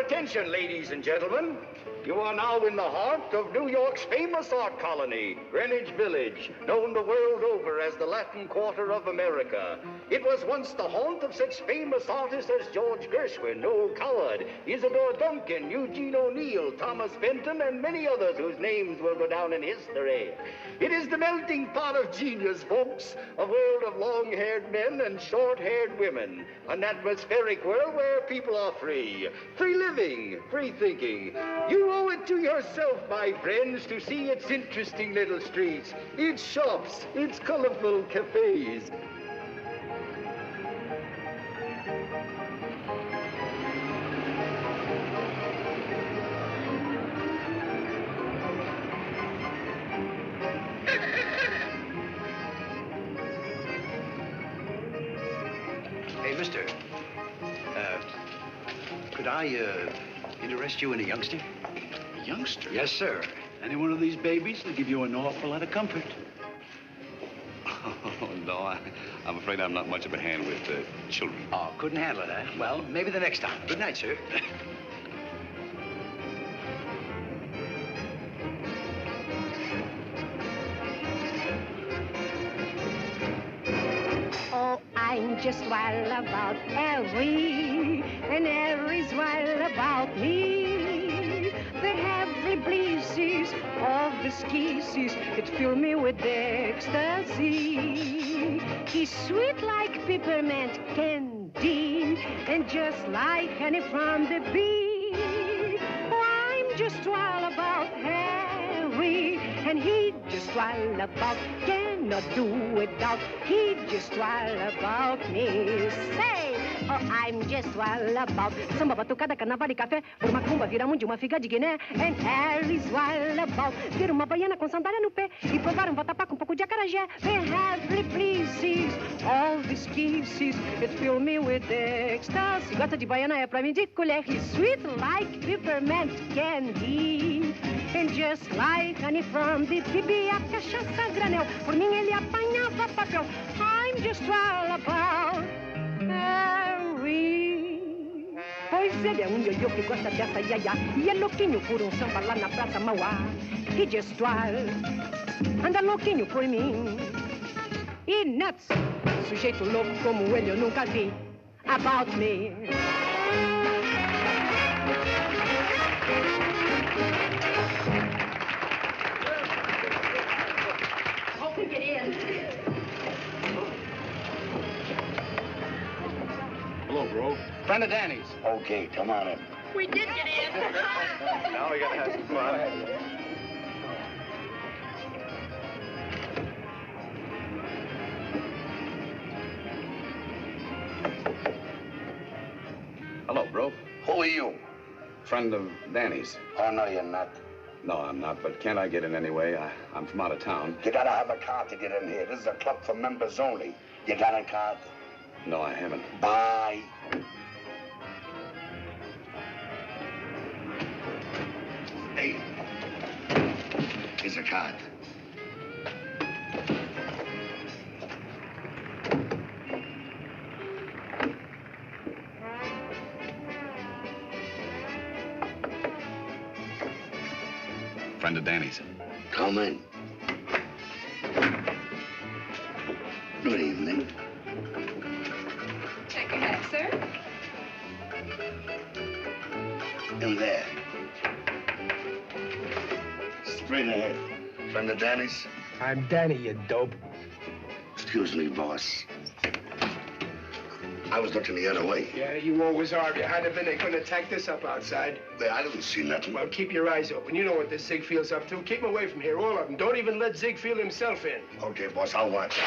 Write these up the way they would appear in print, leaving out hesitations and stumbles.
attention, ladies and gentlemen. You are now in the heart of New York's famous art colony, Greenwich Village, known the world over as the Latin Quarter of America. It was once the haunt of such famous artists as George Gershwin, Noel Coward, Isadora Duncan, Eugene O'Neill, Thomas Benton, and many others whose names will go down in history. It is the melting pot of genius, folks, a world of long-haired men and short-haired women, an atmospheric world where people are free living, free thinking. You owe it to yourself, my friends, to see its interesting little streets, its shops, its colorful cafes. Hey, mister. Could I, interest you in a youngster? A youngster? Yes, sir. Any one of these babies will give you an awful lot of comfort. Oh, no, I'm afraid I'm not much of a hand with children. Oh, couldn't handle it, huh? Well, maybe the next time. Good night, sir. Oh, I'm just wild about Harry, and Harry's wild about me. The heavy breezes of the kisses, it fill me with ecstasy. He's sweet like peppermint candy, and just like honey from the bee. Oh, I'm just wild about Harry, and he just wild about, cannot do without. He just wild about me. Say, oh, I'm just wild about samba, batucada, carnaval e café. Por uma cumba, vira mundi, uma figa de Guiné. And Harry's wild about ter uma baiana com sandália no pé e provar vatapá com um pouco de acarajé. The heavenly breezes, all these kisses, it fill me with ecstasy. Gosta de baiana é pra mim de colher. He's sweet like peppermint candy, and just like honey from the bebê, a cachaça granel. Por mim ele apanhava papel. I'm just wild about Harry. Pois ele é ioiô que gosta dessa iaia, e é louquinho por um samba lá na Praça Mauá. He just wild, anda louquinho por mim. E nuts, sujeito louco como ele eu nunca vi. About me. Hope we get in. Hello, bro. Friend of Danny's. Okay, come on in. We did get in. Now we gotta have some fun. Hello, bro. Who are you? Friend of Danny's. Oh, no, you're not. No, I'm not, but can't I get in anyway? I'm from out of town. You gotta have a card to get in here. This is a club for members only. You got a card? No, I haven't. Bye. Hey, here's a card. Friend of Danny's. Come in. Good evening. Check your hat, sir. In there. Straight ahead. Friend of Danny's? I'm Danny, you dope. Excuse me, boss. I was looking the other way. Yeah, you always are. If you hadn't been, they couldn't have tacked this up outside. I didn't see nothing. Well, keep your eyes open. You know what this Ziegfeld's up to. Keep him away from here, all of them. Don't even let Ziegfeld himself in. Okay, boss, I'll watch.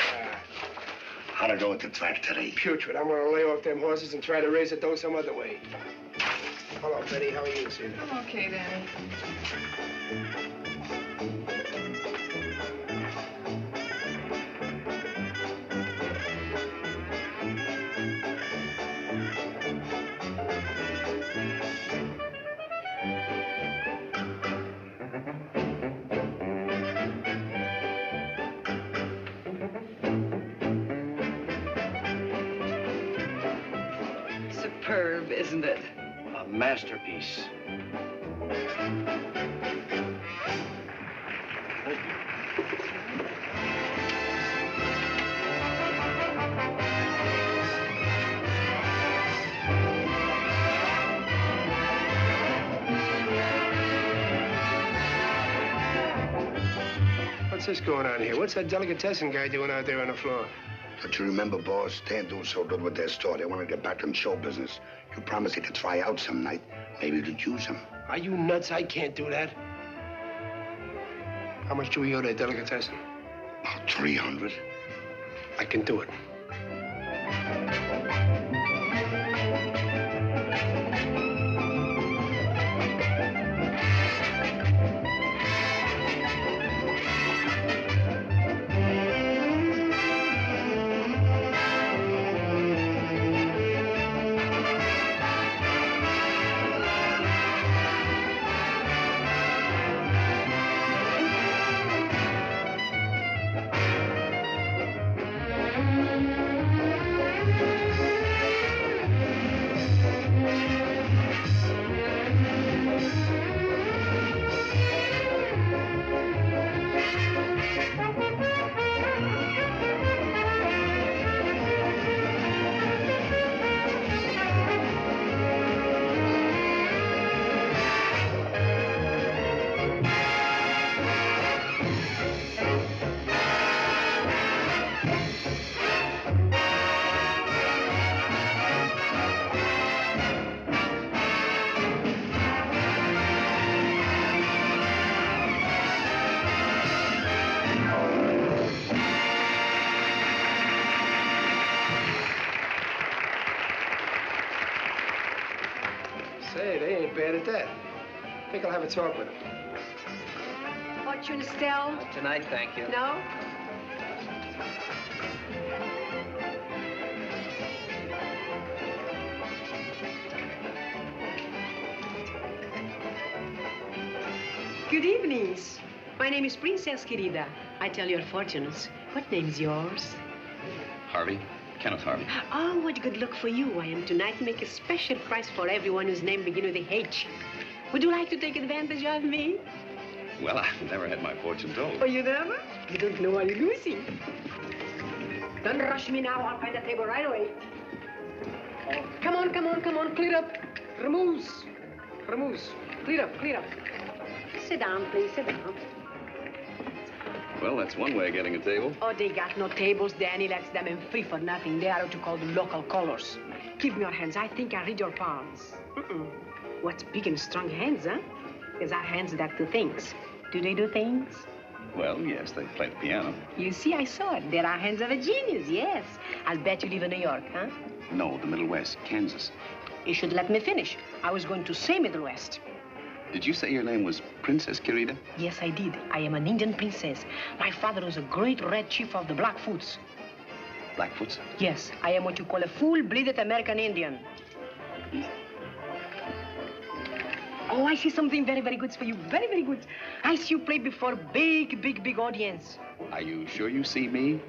How'd it go with the track today? Putrid. I'm gonna lay off them horses and try to raise the dough some other way. Hello, Betty. How are you, sweetie? I'm okay, Danny. Superb, isn't it? masterpiece. What's this going on here? What's that Delicatessen guy doing out there on the floor? Don't you remember, boss? They ain't doing so good with their store. They want to get back in show business. You promised you could try out some night. Maybe you'd use them. Are you nuts? I can't do that. How much do we owe that Delicatessen? About 300. I can do it. Say, they ain't bad at that. I think I'll have a talk with them. Fortune, Estelle? Tonight, thank you. No? Good evenings. My name is Princess Carita. I tell your fortunes. What name's yours? Harvey? Kenneth Harvey. Oh, what good luck for you. I am tonight make a special price for everyone whose name begins with a H. Would you like to take advantage of me? Well, I've never had my fortune told. Oh, you never? You don't know what you're losing. Don't rush me now. I'll find the table right away. Come on, come on, come on. Clear up. Remove. Clear up. Sit down, please. Sit down. Well, that's one way of getting a table. Oh, they got no tables. Danny lets them in free for nothing. They are what you call the local callers. Give me your hands. I think I read your palms. What big and strong hands, huh? These are hands that do things. Do they do things? Well, yes, they play the piano. You see, I saw it. There are hands of a genius, yes. I'll bet you live in New York, huh? No, the Middle West, Kansas. You should let me finish. I was going to say Middle West. Did you say your name was Princess Carita? Yes, I did. I am an Indian princess. My father was a great red chief of the Blackfoots. Blackfoots? Yes, I am what you call a full-blooded American Indian. Oh, I see something very, very good for you. Very, very good. I see you play before big audience. Are you sure you see me?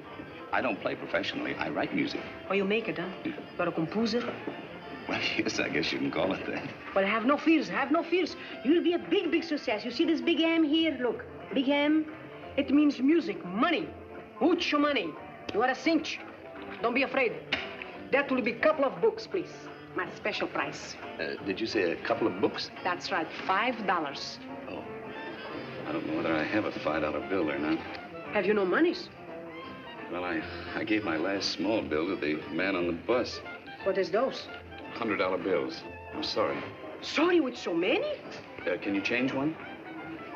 I don't play professionally. I write music. Oh, you make it, huh? You're a composer? Well, yes, I guess you can call it that. Well, have no fears. You'll be a big success. You see this big M here? Look, big M. It means music, money. Mucho money. You are a cinch. Don't be afraid. That will be a couple of books, please. My special price. Did you say a couple of books? That's right, $5. Oh. I don't know whether I have a $5 bill or not. Have you no monies? Well, I gave my last small bill to the man on the bus. What is those? $100 bills. I'm sorry. Sorry with so many? Can you change one?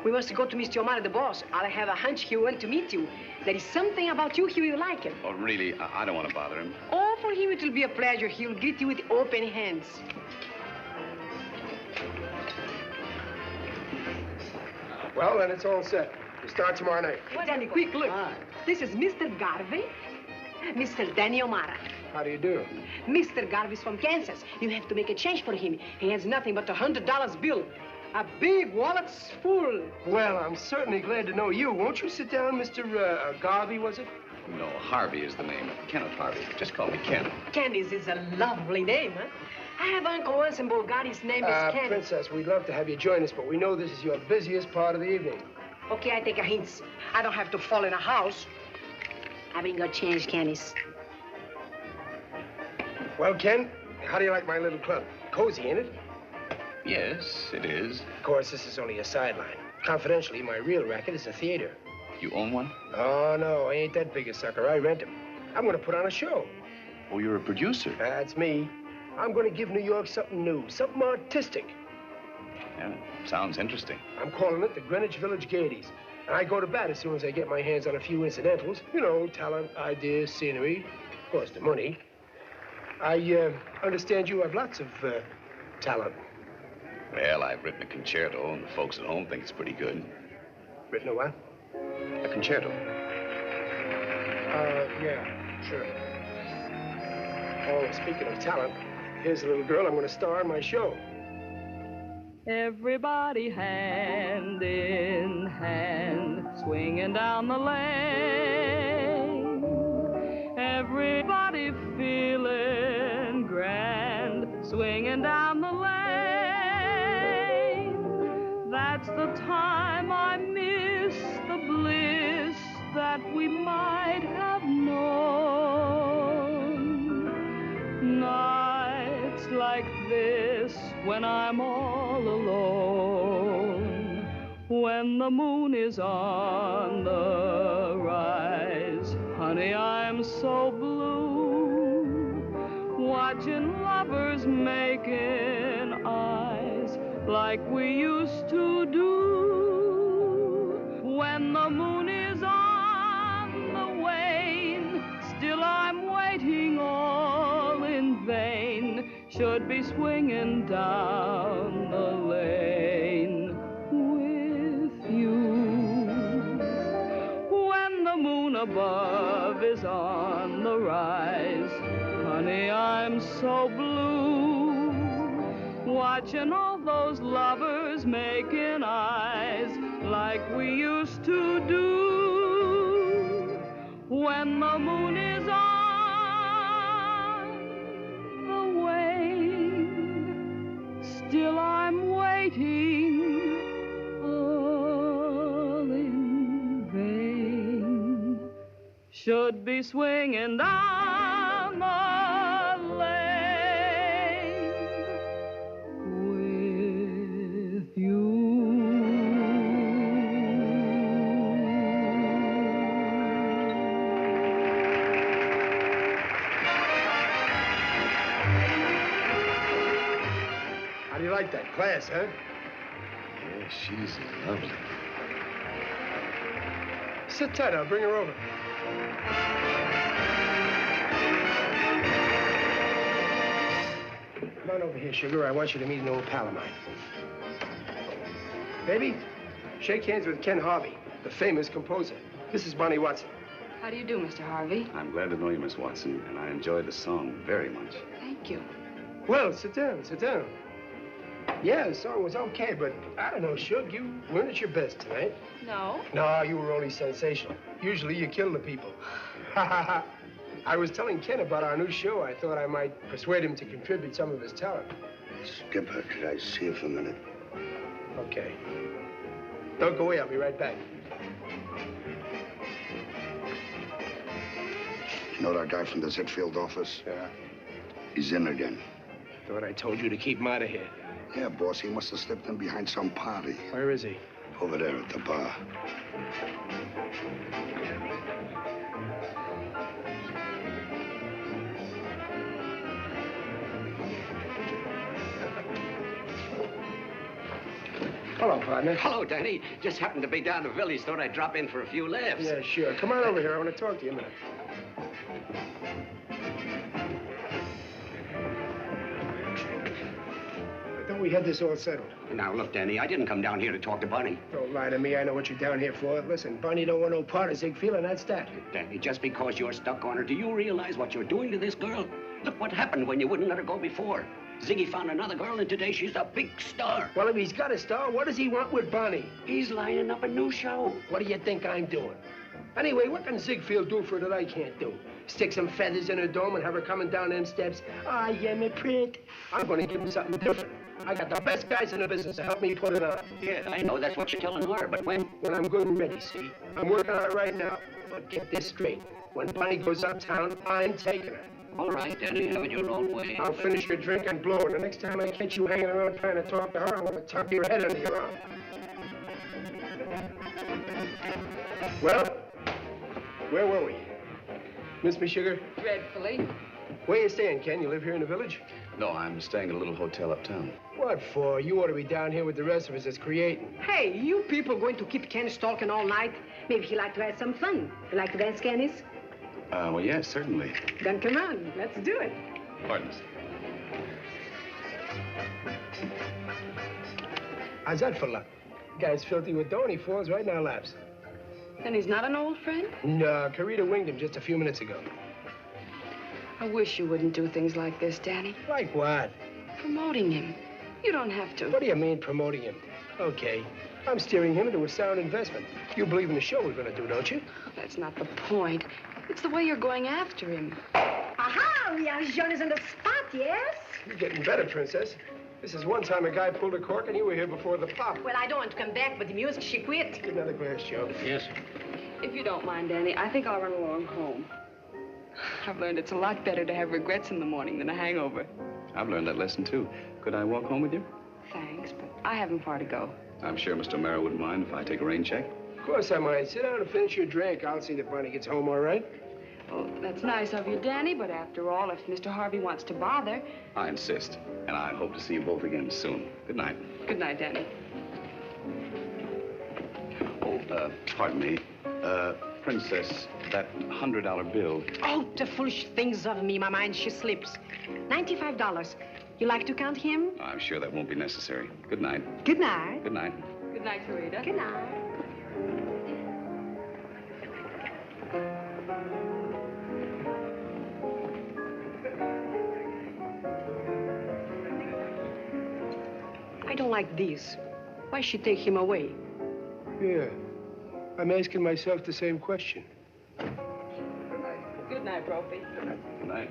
We must go to Mr. OMara, the boss. I have a hunch he want to meet you. There is something about you he will like him. Oh, really? I don't want to bother him. Oh, for him it will be a pleasure. He will greet you with open hands. Well, then it's all set. We start tomorrow night. Well, Danny, quick, look. This is Mr. Garvey, Mr. Danny OMara. How do you do? Mr. Garvey's from Kansas. You have to make a change for him. He has nothing but a $100 bill. A big wallet's full. Well, I'm certainly glad to know you. Won't you sit down, Mr. Garvey, was it? No, Harvey is the name. Kenneth Harvey. Just call me Ken. Candice is a lovely name, huh? I have Uncle once in Bulgaria. His name is Candice. Princess, we'd love to have you join us, but we know this is your busiest part of the evening. Okay, I take a hint. I don't have to fall in a house. I bring a change, Candice. Well, Ken, how do you like my little club? Cozy, ain't it? Yes, it is. Of course, this is only a sideline. Confidentially, my real racket is a theater. You own one? Oh, no, I ain't that big a sucker. I rent them. I'm going to put on a show. Oh, you're a producer. That's me. I'm going to give New York something new, something artistic. Yeah, sounds interesting. I'm calling it the Greenwich Village Gaieties. And I go to bat as soon as I get my hands on a few incidentals. You know, talent, ideas, scenery, of course, the money. I understand you have lots of talent. Well, I've written a concerto, and the folks at home think it's pretty good. Written a what? A concerto. Yeah, sure. Oh, speaking of talent, here's a little girl I'm going to star in my show. Everybody hand in hand, swinging down the lane. Everybody feeling grand, swinging down the lane. That's the time I miss the bliss that we might have known. Nights like this, when I'm all alone, when the moon is on the rise, honey, I'm so blue, watching lovers making eyes like we used to do. When the moon is on the wane, still I'm waiting all in vain, should be swinging down the lane with you. When the moon above is on the rise, honey, I'm so blue, watching all those lovers making eyes like we used to do. When the moon is on the wane, still I'm waiting all in vain, should be swinging down the lane with you. How do you like that class, huh? Yeah, she's lovely. Sit tight, I'll bring her over. Come on over here, sugar. I want you to meet an old pal of mine. Baby, shake hands with Ken Harvey, the famous composer. This is Bonnie Watson. How do you do, Mr. Harvey? I'm glad to know you, Miss Watson, and I enjoyed the song very much. Thank you. Well, sit down, sit down. Yeah, the song was okay, but I don't know, Shug, you weren't at your best tonight. No? No, you were only sensational. Usually you kill the people. I was telling Ken about our new show. I thought I might persuade him to contribute some of his talent. Skipper, could I see you for a minute? Okay. Don't go away, I'll be right back. You know that guy from the Ziegfeld office? Yeah. He's in again. Thought I told you to keep him out of here. Yeah, boss, he must have slipped in behind some party. Where is he? Over there at the bar. Hello, partner. Hello, Danny. Just happened to be down the village. Thought I'd drop in for a few laughs. Yeah, sure. Come on over here. I want to talk to you a minute. I thought we had this all settled. Now, look, Danny, I didn't come down here to talk to Bunny. Don't lie to me. I know what you're down here for. Listen, Bunny don't want no part of Ziegfeld, and that's that. Danny, just because you're stuck on her, do you realize what you're doing to this girl? Look what happened when you wouldn't let her go before. Ziggy found another girl, and today she's a big star. Well, if he's got a star, what does he want with Bonnie? He's lining up a new show. What do you think I'm doing? Anyway, what can Ziegfeld do for her that I can't do? Stick some feathers in her dome and have her coming down them steps. Ah, yeah, me pretty. I'm going to give him something different. I got the best guys in the business to help me put it on. Yeah, I know that's what you're telling her, but when? When I'm good and ready, see? I'm working on it right now. But get this straight. When Bonnie goes uptown, I'm taking her. All right, Danny, have it your own way. I'll finish your drink and blow it. The next time I catch you hanging around trying to talk to her, I'm going to tuck your head under your arm. Well, where were we? Miss me, sugar? Dreadfully. Where you staying, Ken? You live here in the village? No, I'm staying at a little hotel uptown. What for? You ought to be down here with the rest of us that's creating. Hey, you people going to keep Ken stalking all night? Maybe he like to have some fun. You like to dance, Kennis? Well, yes, certainly. Then come on, let's do it. Pardon us. How's that for luck? Guy's filthy with dough and he falls right in our laps. Then he's not an old friend? No, Carita winged him just a few minutes ago. I wish you wouldn't do things like this, Danny. Like what? Promoting him. You don't have to. What do you mean, promoting him? Okay, I'm steering him into a sound investment. You believe in the show we're going to do, don't you? That's not the point. It's the way you're going after him. Aha! We are Jonas on the spot, yes? You're getting better, Princess. This is one time a guy pulled a cork and you were here before the pop. Well, I don't want to come back, but the music, she quit. Get another glass, Joe. Yes. If you don't mind, Danny, I think I'll run along home. I've learned it's a lot better to have regrets in the morning than a hangover. I've learned that lesson, too. Could I walk home with you? Thanks, but I haven't far to go. I'm sure Mr. OMara wouldn't mind if I take a rain check. Of course I might. Sit down and finish your drink. I'll see that Bonnie gets home all right. Well, that's nice of you, Danny, but after all, if Mr. Harvey wants to bother... I insist, and I hope to see you both again soon. Good night. Good night, Danny. Oh, pardon me. Princess, that $100 bill. Oh, the foolish things of me. My mind, she slips. $95. You like to count him? I'm sure that won't be necessary. Good night. Good night. Good night. Good night, Carita. Good night. I don't like this. Why she take him away? Yeah. I'm asking myself the same question. Good night, Brophy. Good night.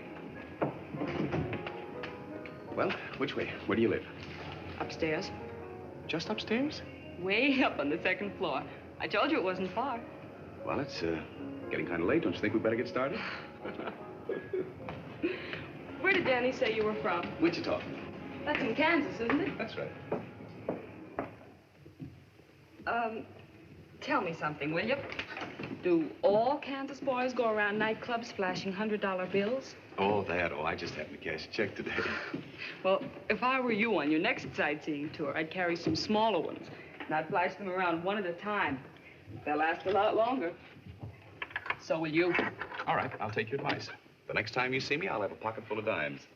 Well, which way? Where do you live? Upstairs. Just upstairs? Way up on the second floor. I told you it wasn't far. Well, it's getting kind of late. Don't you think we better get started? Where did Danny say you were from? Wichita. That's in Kansas, isn't it? That's right. Tell me something, will you? Do all Kansas boys go around nightclubs flashing $100 bills? Oh, that. Oh, I just happened to cash a check today. Well, if I were you on your next sightseeing tour, I'd carry some smaller ones. And I'd flash them around one at a time. They'll last a lot longer. So will you. All right, I'll take your advice. The next time you see me, I'll have a pocket full of dimes.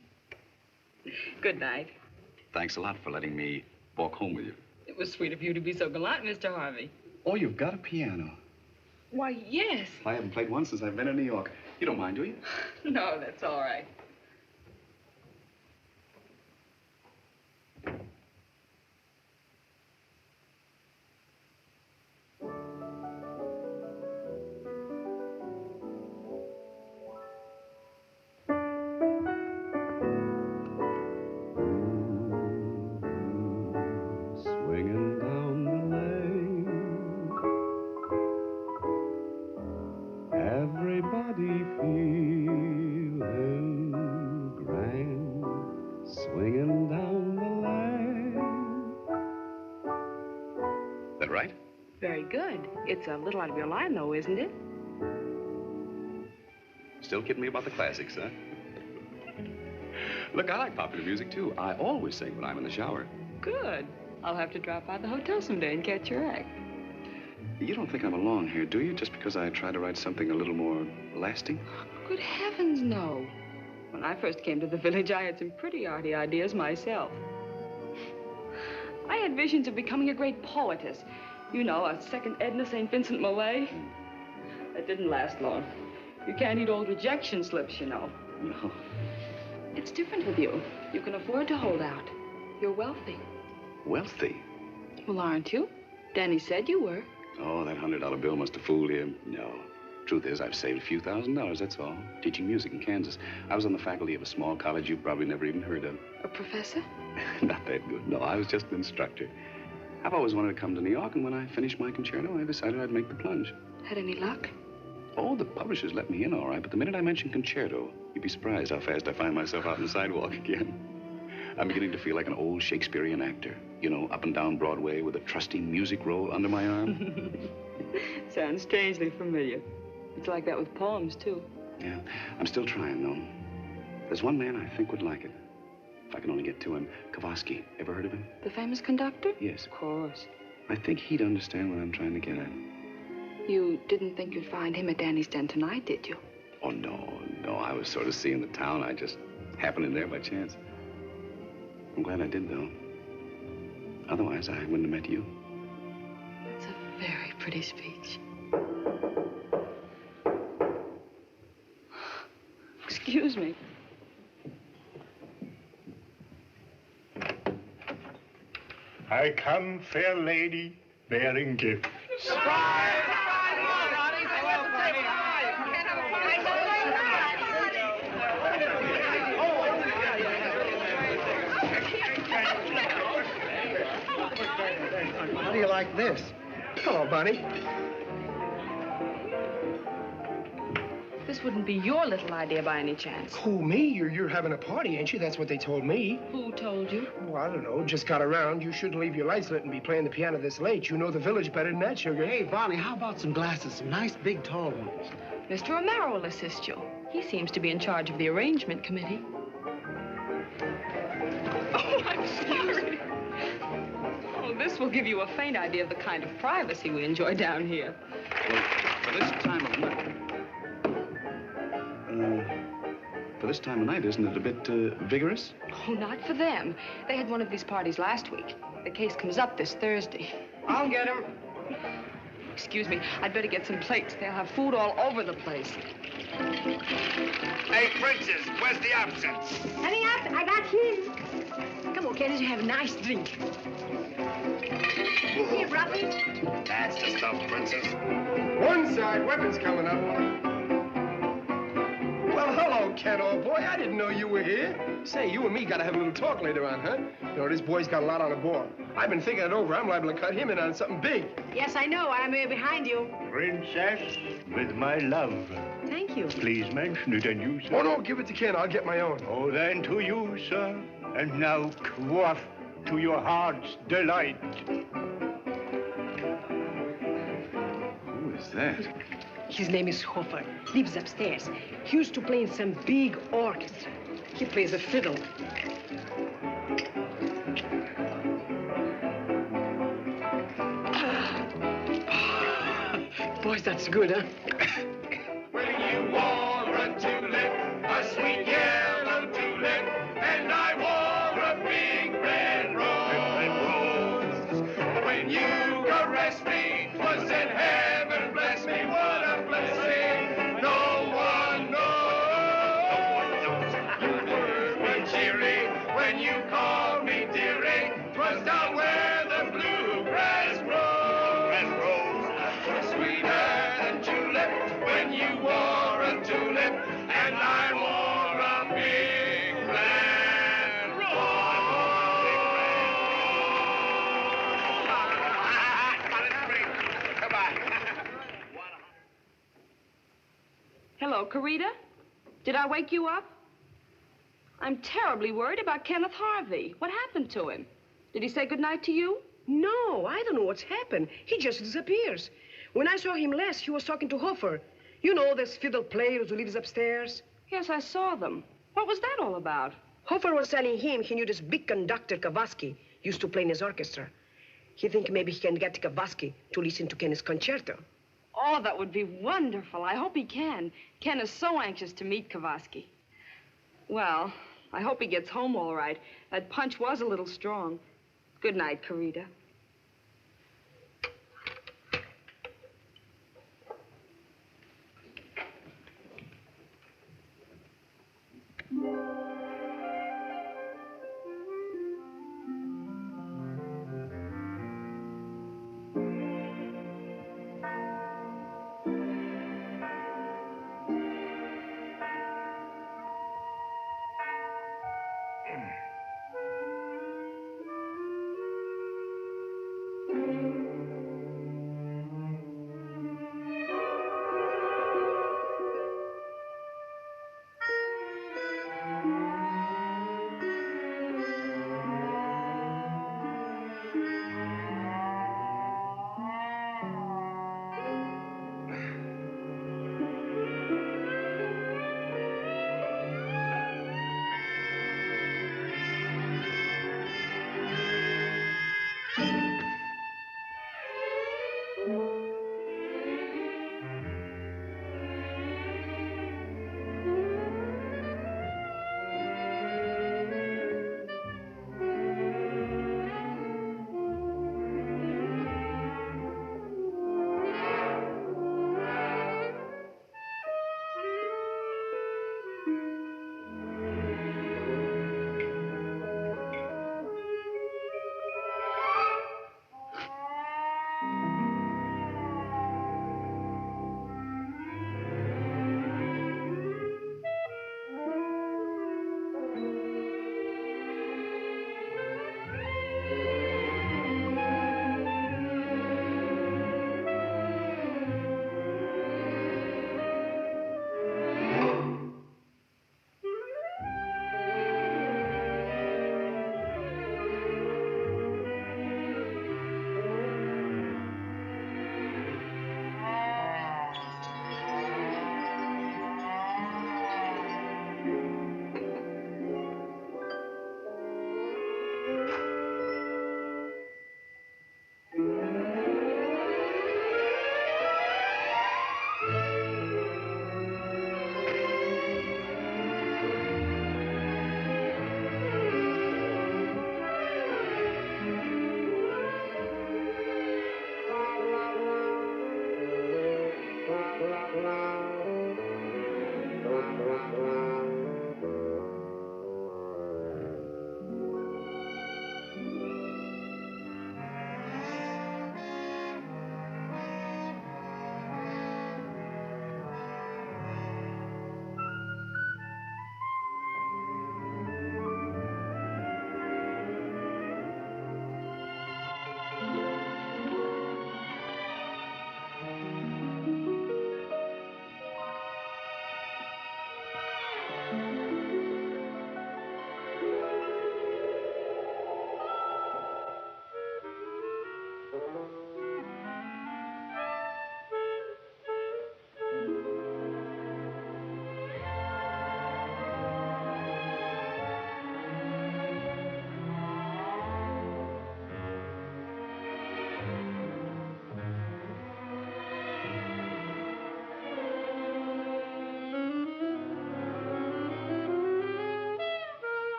Good night. Thanks a lot for letting me walk home with you. It was sweet of you to be so gallant, Mr. Harvey. Oh, you've got a piano. Why, yes. I haven't played one since I've been in New York. You don't mind, do you? No, that's all right. Swinging down the lane, everybody feeling grand, swinging down the lane. That right? Very good. It's a little out of your line, though, isn't it? Still kidding me about the classics, huh? Look, I like popular music, too. I always sing when I'm in the shower. Good. I'll have to drop by the hotel someday and catch your act. You don't think I'm along here, do you? Just because I try to write something a little more lasting? Good heavens, no. When I first came to the village, I had some pretty arty ideas myself. I had visions of becoming a great poetess. You know, a second Edna St. Vincent Millay. That didn't last long. You can't eat old rejection slips, you know. No. It's different with you. You can afford to hold out. You're wealthy. Wealthy? Well, aren't you? Danny said you were. Oh, that $100 bill must have fooled him. No. Truth is, I've saved a few $1,000s, that's all. Teaching music in Kansas. I was on the faculty of a small college you've probably never even heard of. A professor? Not that good. No, I was just an instructor. I've always wanted to come to New York, and when I finished my concerto, I decided I'd make the plunge. Had any luck? Oh, the publishers let me in all right, but the minute I mention concerto, you'd be surprised how fast I find myself out on the sidewalk again. I'm beginning to feel like an old Shakespearean actor. You know, up and down Broadway with a trusty music roll under my arm. Sounds strangely familiar. It's like that with poems, too. Yeah, I'm still trying, though. There's one man I think would like it. If I can only get to him. Kowalski. Ever heard of him? The famous conductor? Yes. Of course. I think he'd understand what I'm trying to get at. You didn't think you'd find him at Danny's Den tonight, did you? Oh, no. I was sort of seeing the town. I just happened in there by chance. I'm glad I did, though. Otherwise, I wouldn't have met you. It's a very pretty speech. Excuse me. I come, fair lady, bearing gifts. How do you like this? Hello, Bonnie. This wouldn't be your little idea by any chance. Who, me? You're having a party, ain't you? That's what they told me. Who told you? Well, I don't know. Just got around. You shouldn't leave your lights lit and be playing the piano this late. You know the village better than that, sugar. Hey, Bonnie, how about some glasses? Some nice, big, tall ones. Mr. OMara will assist you. He seems to be in charge of the arrangement committee. Oh, I'm sorry. Oh, this will give you a faint idea of the kind of privacy we enjoy down here. Well, for this time of night... For this time of night, isn't it a bit vigorous? Oh, not for them. They had one of these parties last week. The case comes up this Thursday. I'll get him. Excuse me, I'd better get some plates. They'll have food all over the place. Hey, Princess, where's the absinthe? Hurry up, I got his. Come on, Candace, you have a nice drink. Here, Robbie. That's the stuff, Princess. One side, weapons coming up. Well, hello, Ken, old boy. I didn't know you were here. Say, you and me gotta have a little talk later on, huh? You know, this boy's got a lot on the board. I've been thinking it over. I'm liable to cut him in on something big. Yes, I know. I'm here behind you. Princess, with my love. Thank you. Please mention it, and you, sir. Oh, no, give it to Ken. I'll get my own. Oh, then to you, sir. And now quaff to your heart's delight. Who is that? His name is Hofer. Lives upstairs. He used to play in some big orchestra. He plays the fiddle. Boys, that's good, huh? Well, you wore a tulip, a sweet yellow tulip, and I wore a big red rose. When you caressed me, was in heaven, bless me, what a blessing. No one knows. You were cheery when you called me dearie. 'Twas down where the bluegrass grows. Sweeter than julep when you wore a tulip, and I wore a big red Hello, Carita. Did I wake you up? I'm terribly worried about Kenneth Harvey. What happened to him? Did he say goodnight to you? No, I don't know what's happened. He just disappears. When I saw him last, he was talking to Hofer. You know, those fiddle players who lives upstairs. Yes, I saw them. What was that all about? Hofer was telling him he knew this big conductor, Kowalski, used to play in his orchestra. He think maybe he can get Kowalski to listen to Ken's concerto. Oh, that would be wonderful. I hope he can. Ken is so anxious to meet Kowalski. Well, I hope he gets home all right. That punch was a little strong. Good night, Carita.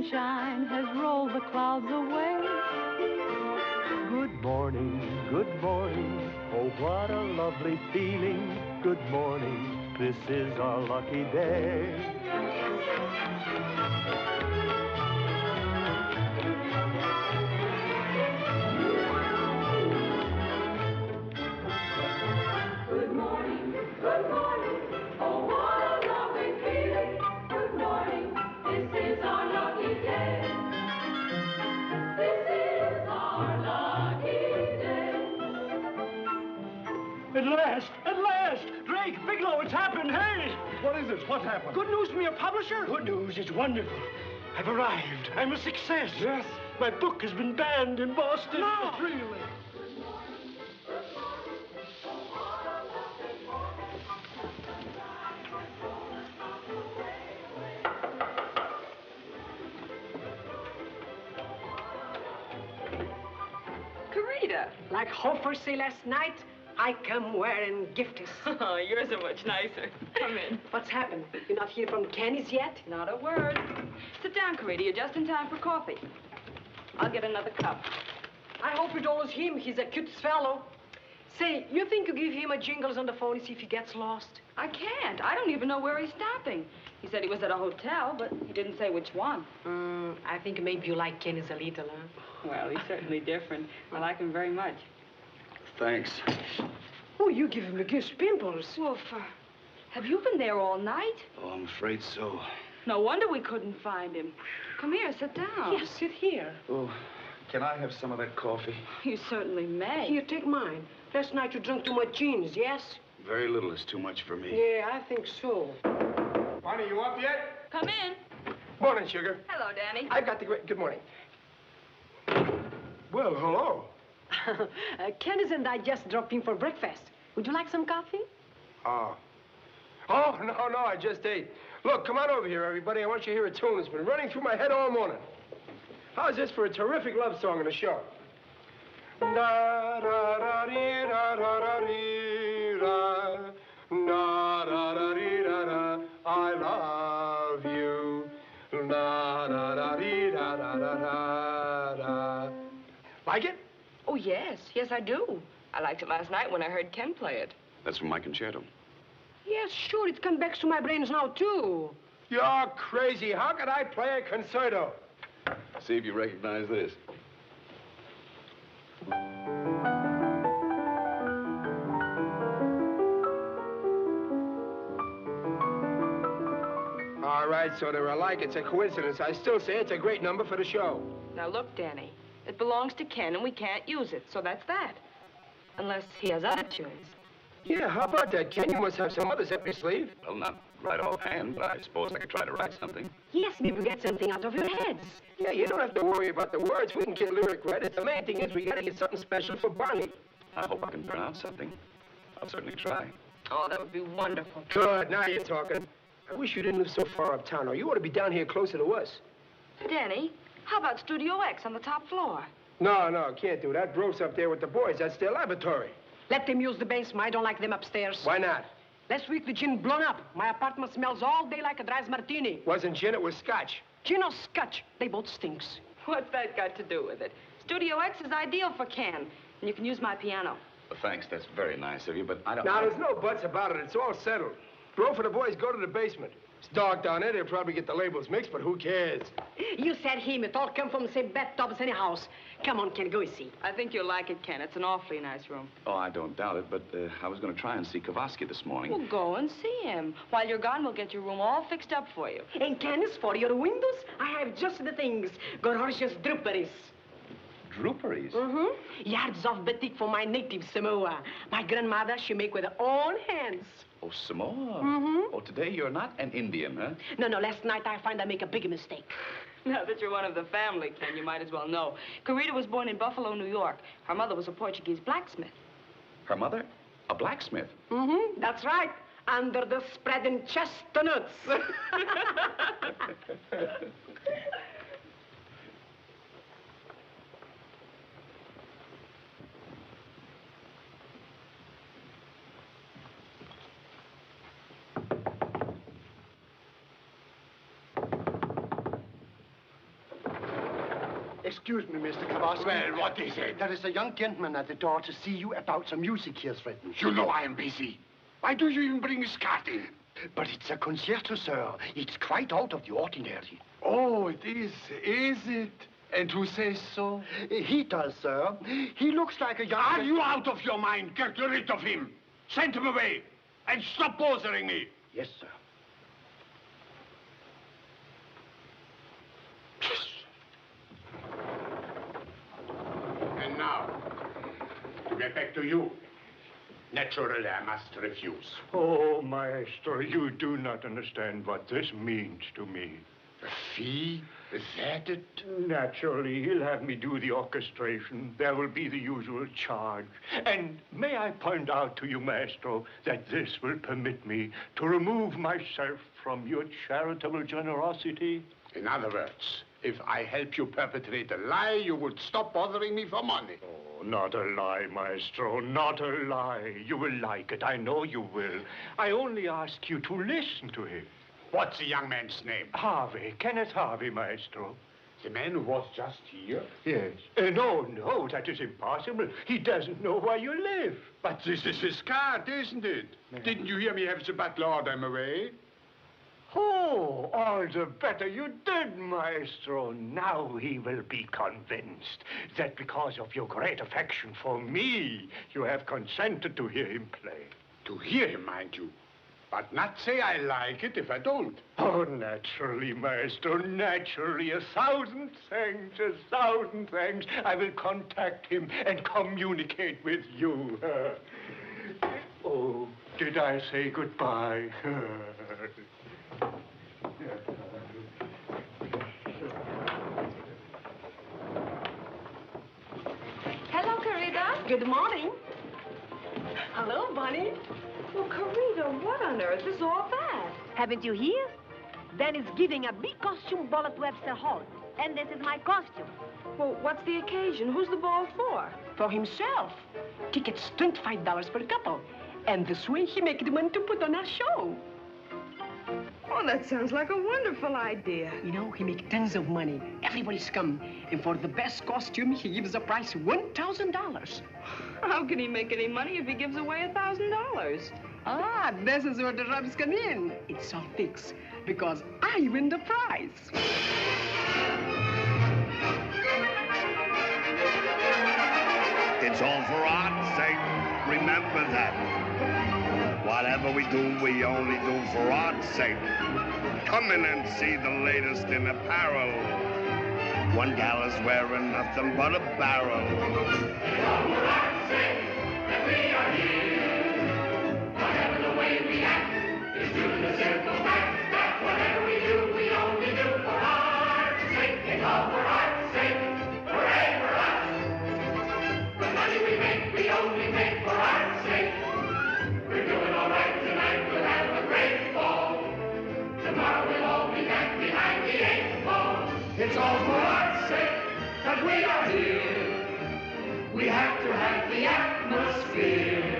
sunshine has rolled the clouds away. Good morning, good morning. Oh, what a lovely feeling. Good morning, this is our lucky day. Good morning, good morning. Oh, what a lovely feeling. Good morning, this is our lucky day. This is our lucky day. At last! At last! Drake, Bigelow, it's happened! Hey! What is it? What happened? Good news from your publisher? Good news. It's wonderful. I've arrived. I'm a success. Yes. My book has been banned in Boston. No! Really? Carita. Like Hofer say last night, I come wearing gifts. Oh, yours are much nicer. Come in. What's happened? You're not here from Kenny's yet? Not a word. Sit down, Carita. You're just in time for coffee. I'll get another cup. I hope it always him. He's a cute fellow. Say, you think you give him a jingles on the phone and see if he gets lost? I can't. I don't even know where he's stopping. He said he was at a hotel, but he didn't say which one. I think maybe you like Kenny's a little, huh? Well, he's certainly different. I like him very much. Thanks. Oh, you give him the gift pimples. Well, have you been there all night? Oh, I'm afraid so. No wonder we couldn't find him. Come here, sit down. Yes, sit here. Oh, can I have some of that coffee? You certainly may. Here, take mine. Last night you drank too much gins, yes? Very little is too much for me. Yeah, I think so. Bonnie, you up yet? Come in. Morning, sugar. Hello, Danny. I've got the great... Good morning. Well, hello. Kenny's and I just dropped in for breakfast. Would you like some coffee? Oh, no, I just ate. Look, come on over here, everybody. I want you to hear a tune that's been running through my head all morning. How's this for a terrific love song in the show? Da-da-da-dee-da-da-da-dee-da. Da-da-da-dee-da-da. I love you. Da-da-da-dee-da-da-da-da. Like it? Oh, yes. Yes, I do. I liked it last night when I heard Ken play it. That's from my concerto. Yes, sure. It comes back to my brains now, too. You're crazy. How could I play a concerto? See if you recognize this. All right, so they're alike. It's a coincidence. I still say it's a great number for the show. Now, look, Danny. It belongs to Ken, and we can't use it, so that's that. Unless he has other tunes. Yeah, how about that, Ken? You must have some others up your sleeve. Well, not right offhand, but I suppose I could try to write something. Yes, maybe get something out of your heads. Yeah, you don't have to worry about the words. We can get lyric credits. The main thing is we gotta get something special for Bonnie. I hope I can turn out something. I'll certainly try. Oh, that would be wonderful. Good, now you're talking. I wish you didn't live so far uptown, or you ought to be down here closer to us. Danny, how about Studio X on the top floor? No, can't do that. Bro's up there with the boys. That's their laboratory. Let them use the basement. I don't like them upstairs. Why not? Last week, the gin blown up. My apartment smells all day like a dry martini. Wasn't gin, it was scotch. Gin or scotch, they both stinks. What's that got to do with it? Studio X is ideal for Ken, and you can use my piano. Well, thanks. That's very nice of you, but I don't... Now, there's no buts about it. It's all settled. Bro for the boys, go to the basement. It's dark down there. They'll probably get the labels mixed, but who cares? You said him. It all come from the same bathtubs in a house. Come on, Ken, go see. I think you'll like it, Ken. It's an awfully nice room. Oh, I don't doubt it, but I was going to try and see Kowalski this morning. Well, go and see him. While you're gone, we'll get your room all fixed up for you. And Ken, for your windows, I have just the things. Gorgeous draperies. Draperies? Mm-hmm. Yards of batik for my native Samoa. My grandmother, she make with her own hands. Oh, Samoa? Mm-hmm. Oh, today you're not an Indian, huh? No, last night I find I make a big mistake. Now that you're one of the family, Ken, you might as well know. Carita was born in Buffalo, New York. Her mother was a Portuguese blacksmith. Her mother? A blacksmith? Mm-hmm, that's right. Under the spreading chestnuts. Excuse me, Mr. Kowalski. Well, what is it? There is a young gentleman at the door to see you about some music he has written. You know I am busy. Why do you even bring his card in? But it's a concerto, sir. It's quite out of the ordinary. Oh, it is it? And who says so? He does, sir. He looks like a young... Are you out of your mind? Get rid of him. Send him away. And stop bothering me. Yes, sir. And now, to get back to you. Naturally, I must refuse. Oh, Maestro, you do not understand what this means to me. A fee? Is that it? Naturally, he'll have me do the orchestration. There will be the usual charge. And may I point out to you, Maestro, that this will permit me to remove myself from your charitable generosity? In other words, if I help you perpetrate a lie, you would stop bothering me for money. Oh, not a lie, Maestro, not a lie. You will like it, I know you will. I only ask you to listen to him. What's the young man's name? Harvey, Kenneth Harvey, Maestro. The man who was just here? Yes. No, that is impossible. He doesn't know where you live. But this is his card, isn't it? Didn't you hear me have the butler order him away? Oh, all the better you did, Maestro. Now he will be convinced that because of your great affection for me, you have consented to hear him play. To hear him, mind you. But not say I like it if I don't. Oh, naturally, Maestro, naturally. 1,000 thanks, 1,000 thanks. I will contact him and communicate with you. Oh, did I say goodbye? Hello, Carita. Good morning. Hello, Bunny. Well, Karina, what on earth is all that? Haven't you heard? Ben is giving a big costume ball at Webster Hall. And this is my costume. Well, what's the occasion? Who's the ball for? For himself. Tickets $25 per couple. And this way he make the money to put on a show. Oh, that sounds like a wonderful idea. You know, he make tons of money. Everybody's come. And for the best costume, he gives a price $1,000. How can he make any money if he gives away $1,000? Ah, this is where the rubs come in. It's all fixed, because I win the prize. It's all for art's sake. Remember that. Whatever we do, we only do for art's sake. Come in and see the latest in apparel. One gal is wearing nothing but a barrel. It's all for art's sake that we are here. Whatever the way we act is due to the simple fact that whatever we do, we only do for art's sake. It's all for art's sake. Hooray for us. The money we make, we only make for art's sake. We're doing all right tonight, we'll have a great ball. Tomorrow we'll all be back behind the 8th ball. It's all for art's sake that we are here. We have to have the atmosphere.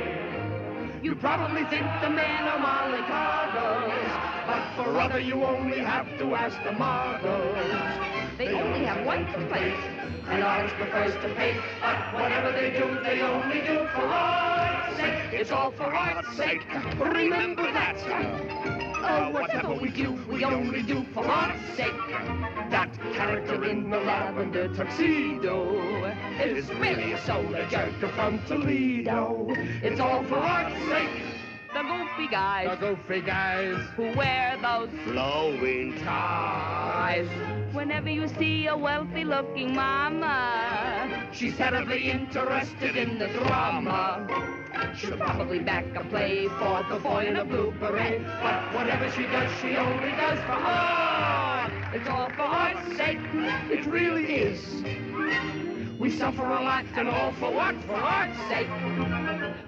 You probably think the men are Molly Cardos, but for other you only have to ask the models. They only have one complaint. The artist prefers to paint, but whatever they do, they only do for art's sake. It's all for art's sake. Remember that. Whatever we do, we only do for art's sake. That character in the lavender tuxedo is really a solar jerk from Toledo. It's all for art's sake. The goofy guys. The goofy guys who wear those flowing ties. Whenever you see a wealthy-looking mama, she's terribly interested in the drama. She'll probably back a play for the boy in a blue beret. But whatever she does, she only does for art. It's all for art's sake. It really is. We suffer a lot, and all for what? For art's sake.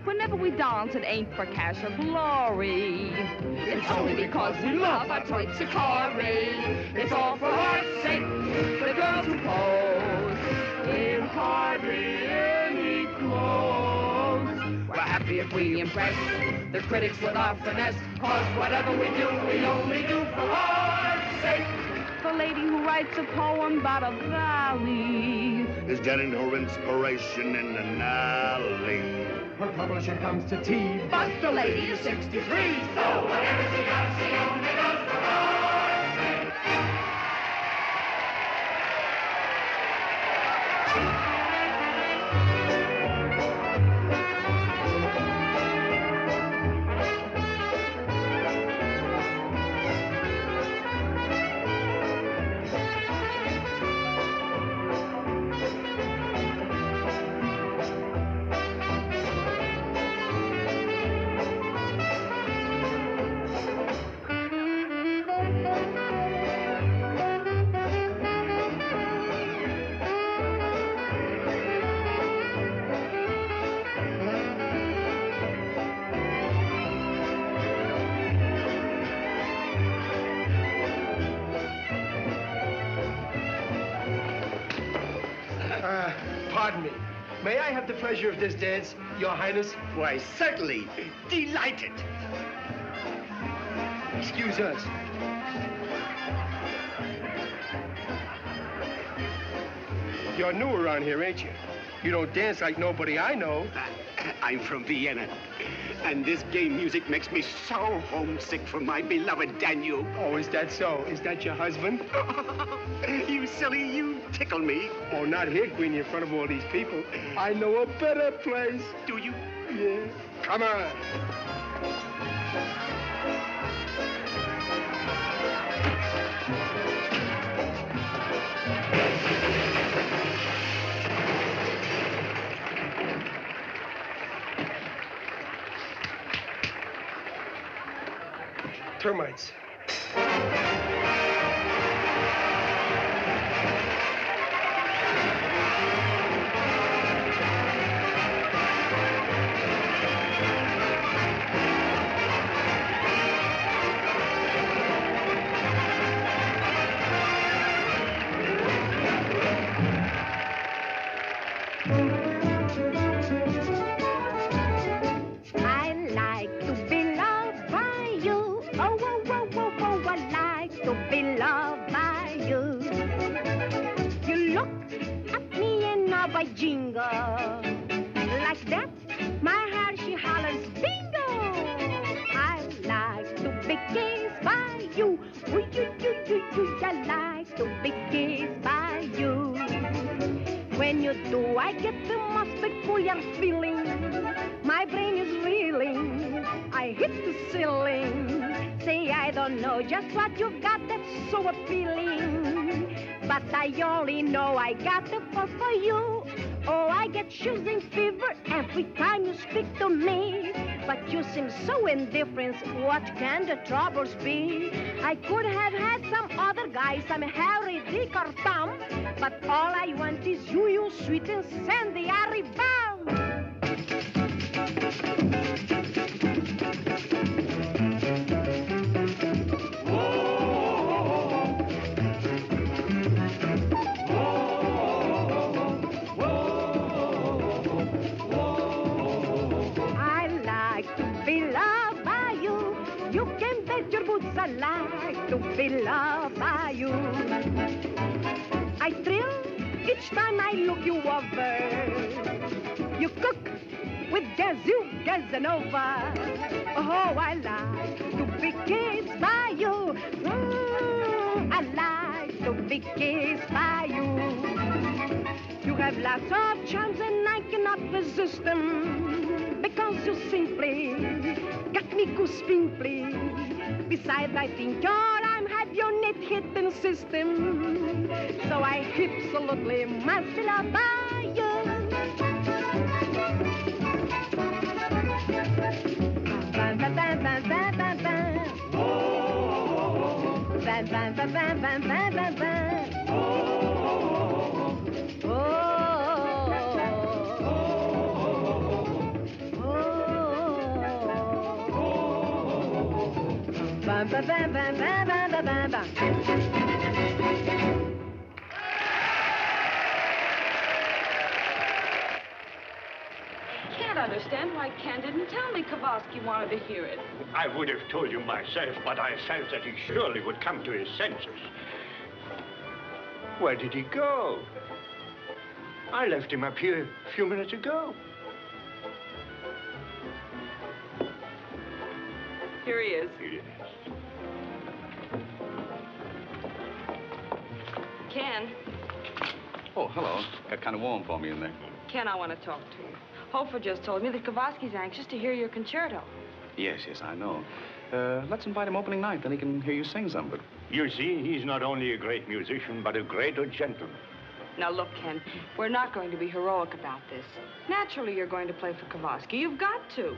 Whenever we dance, it ain't for cash or glory. It's only because we love our Toy-Sicari. It's all for art's sake. The girls who pose in hardly any clothes. We're happy if we impress the critics with our finesse. Cause whatever we do, we only do for art's sake. a lady who writes a poem about a valley. Is getting her inspiration in an alley. Her publisher comes to tea, but the lady is 63. So whatever she does, she only does for God's sake. Pardon me. May I have the pleasure of this dance, Your Highness? Why, certainly. Delighted. Excuse us. You're new around here, ain't you? You don't dance like nobody I know. I'm from Vienna, and this gay music makes me so homesick for my beloved Danube. Oh, is that so? Is that your husband? You silly, you tickle me. Oh, not here, Queenie, in front of all these people. I know a better place. Do you? Yeah. Come on. Termites. Jingle. Like that, my heart, she hollers, bingo! I like to be kissed by you. Ooh, you, I like to be kissed by you. When you do, I get the most peculiar feeling. My brain is reeling. I hit the ceiling. Say, I don't know just what you've got that's so appealing. But I only know I got the fall for you. Oh, I get shivering fever every time you speak to me. But you seem so indifferent. What can the troubles be? I could have had some other guy, some Harry, Dick, or Tom. But all I want is you sweet incendiary bomb. I like to be loved by you. I thrill each time I look you over. You cook with gazoo, Casanova. Oh, I like to be kissed by you. I like to be kissed by you. You have lots of charms and I cannot resist them. Because you simply got me goosepimply. Besides, I think I'm have your net hitting system. So I absolutely must love by you. Bam, bam, bam, bam, bam, bam, bam. Oh, bam, bam, bam, bam, bam, bam, bam, bam. Oh, bam, bam, bam, bam, bam, bam, bam, bam. Can't understand why Ken didn't tell me Kowalski wanted to hear it. I would have told you myself, but I felt that he surely would come to his senses. Where did he go? I left him up here a few minutes ago. Here he is. Yes. Ken. Oh, hello. Got kind of warm for me in there. Ken, I want to talk to you. Hofer just told me that Kowalski's anxious to hear your concerto. Yes, I know. Let's invite him opening night, then he can hear you sing some of it. You see, he's not only a great musician, but a greater gentleman. Now, look, Ken, we're not going to be heroic about this. Naturally, you're going to play for Kowalski. You've got to.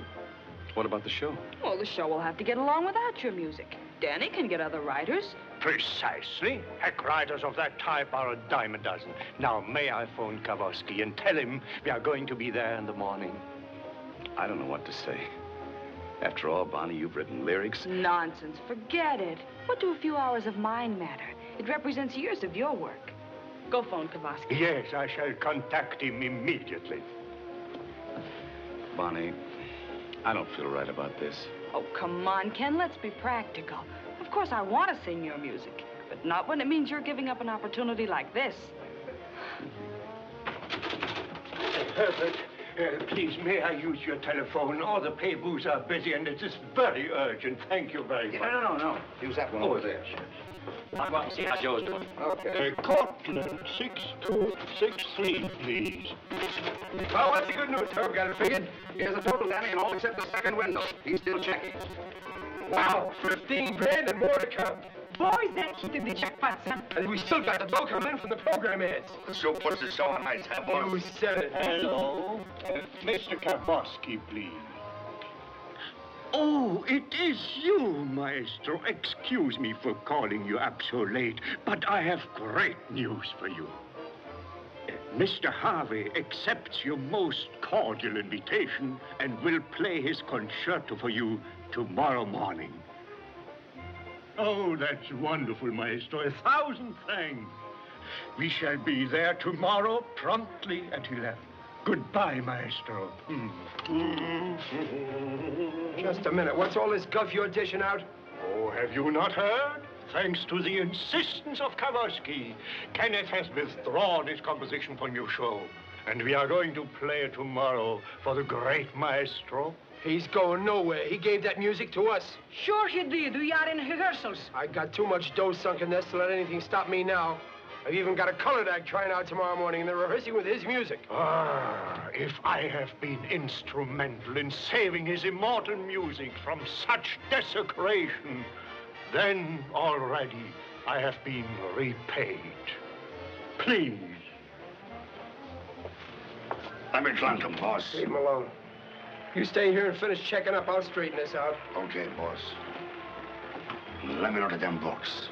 What about the show? Well, the show will have to get along without your music. Danny can get other writers. Precisely. Heck, writers of that type are a dime a dozen. Now, may I phone Kowalski and tell him we are going to be there in the morning? I don't know what to say. After all, Bonnie, you've written lyrics. Nonsense. Forget it. What do a few hours of mine matter? It represents years of your work. Go phone Kowalski. Yes, I shall contact him immediately. Bonnie, I don't feel right about this. Oh, come on, Ken. Let's be practical. Of course, I want to sing your music, but not when it means you're giving up an opportunity like this. Herbert, please, may I use your telephone? All the pay booths are busy, and it is very urgent. Thank you very much. No. Use that one over there. I'm going to see how Joe's doing. Okay. Cortland, 6263, please. Well, what's the good news, sir? We got it figured. Here's a total, Danny, and all except the second window. He's still checking. Wow, 15 grand and more to come. Boys, that hit the jackpot, son. And we still got the dough coming in from the program ads. So puts the show on ice, huh, boss? You said it. Hello. Mr. Kowalski, please. Oh, it is you, Maestro. Excuse me for calling you up so late, but I have great news for you. Mr. Harvey accepts your most cordial invitation and will play his concerto for you tomorrow morning. Oh, that's wonderful, Maestro. 1,000 thanks. We shall be there tomorrow promptly at 11. Goodbye, Maestro. Just a minute. What's all this guff you're dishing out? Oh, have you not heard? Thanks to the insistence of Kowalski, Kenneth has withdrawn his composition for new show. And we are going to play it tomorrow for the great Maestro. He's going nowhere. He gave that music to us. Sure he did. We are in rehearsals. I got too much dough sunk in this to let anything stop me now. I've even got a colored act trying out tomorrow morning, and they're rehearsing with his music. Ah, if I have been instrumental in saving his immortal music from such desecration, then already I have been repaid. Please. Let me clunk him, boss. Leave him alone. You stay here and finish checking up. I'll straighten this out. Okay, boss. Let me look at them books.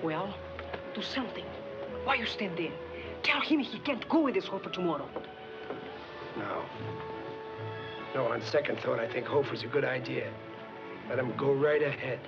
Well, do something. Why you stand there? Tell him he can't go with his Hofer tomorrow. No. No, on second thought, I think Hofer's a good idea. Let him go right ahead.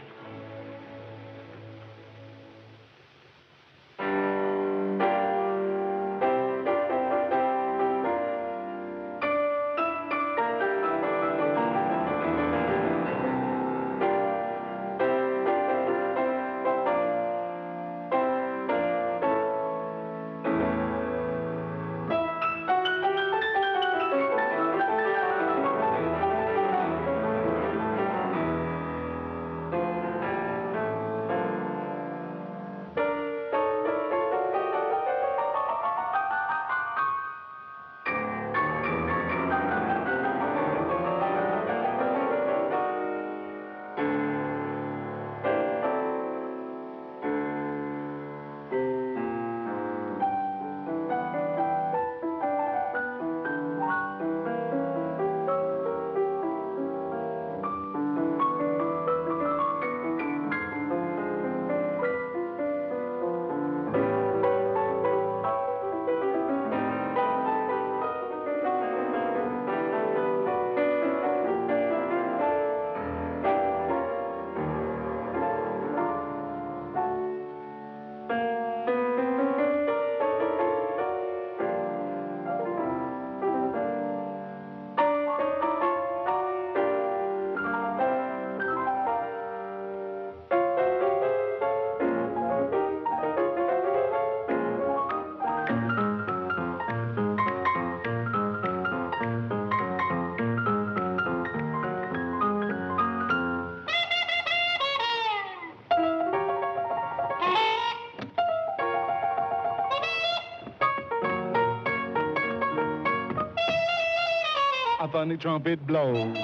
Up on the trumpet blows.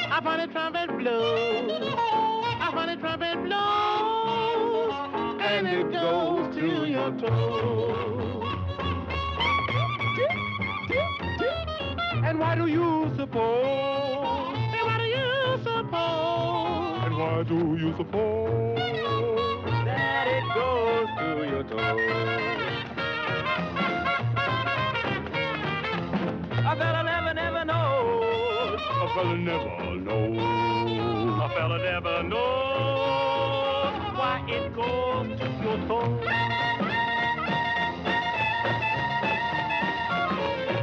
Up on the trumpet blows. Up on the trumpet blows. And it goes to your toes. And why do you suppose? And why do you suppose? And why do you suppose? That it goes to your toes. A fella never knows. A fella never knows. A fella never knows why it goes to your toes.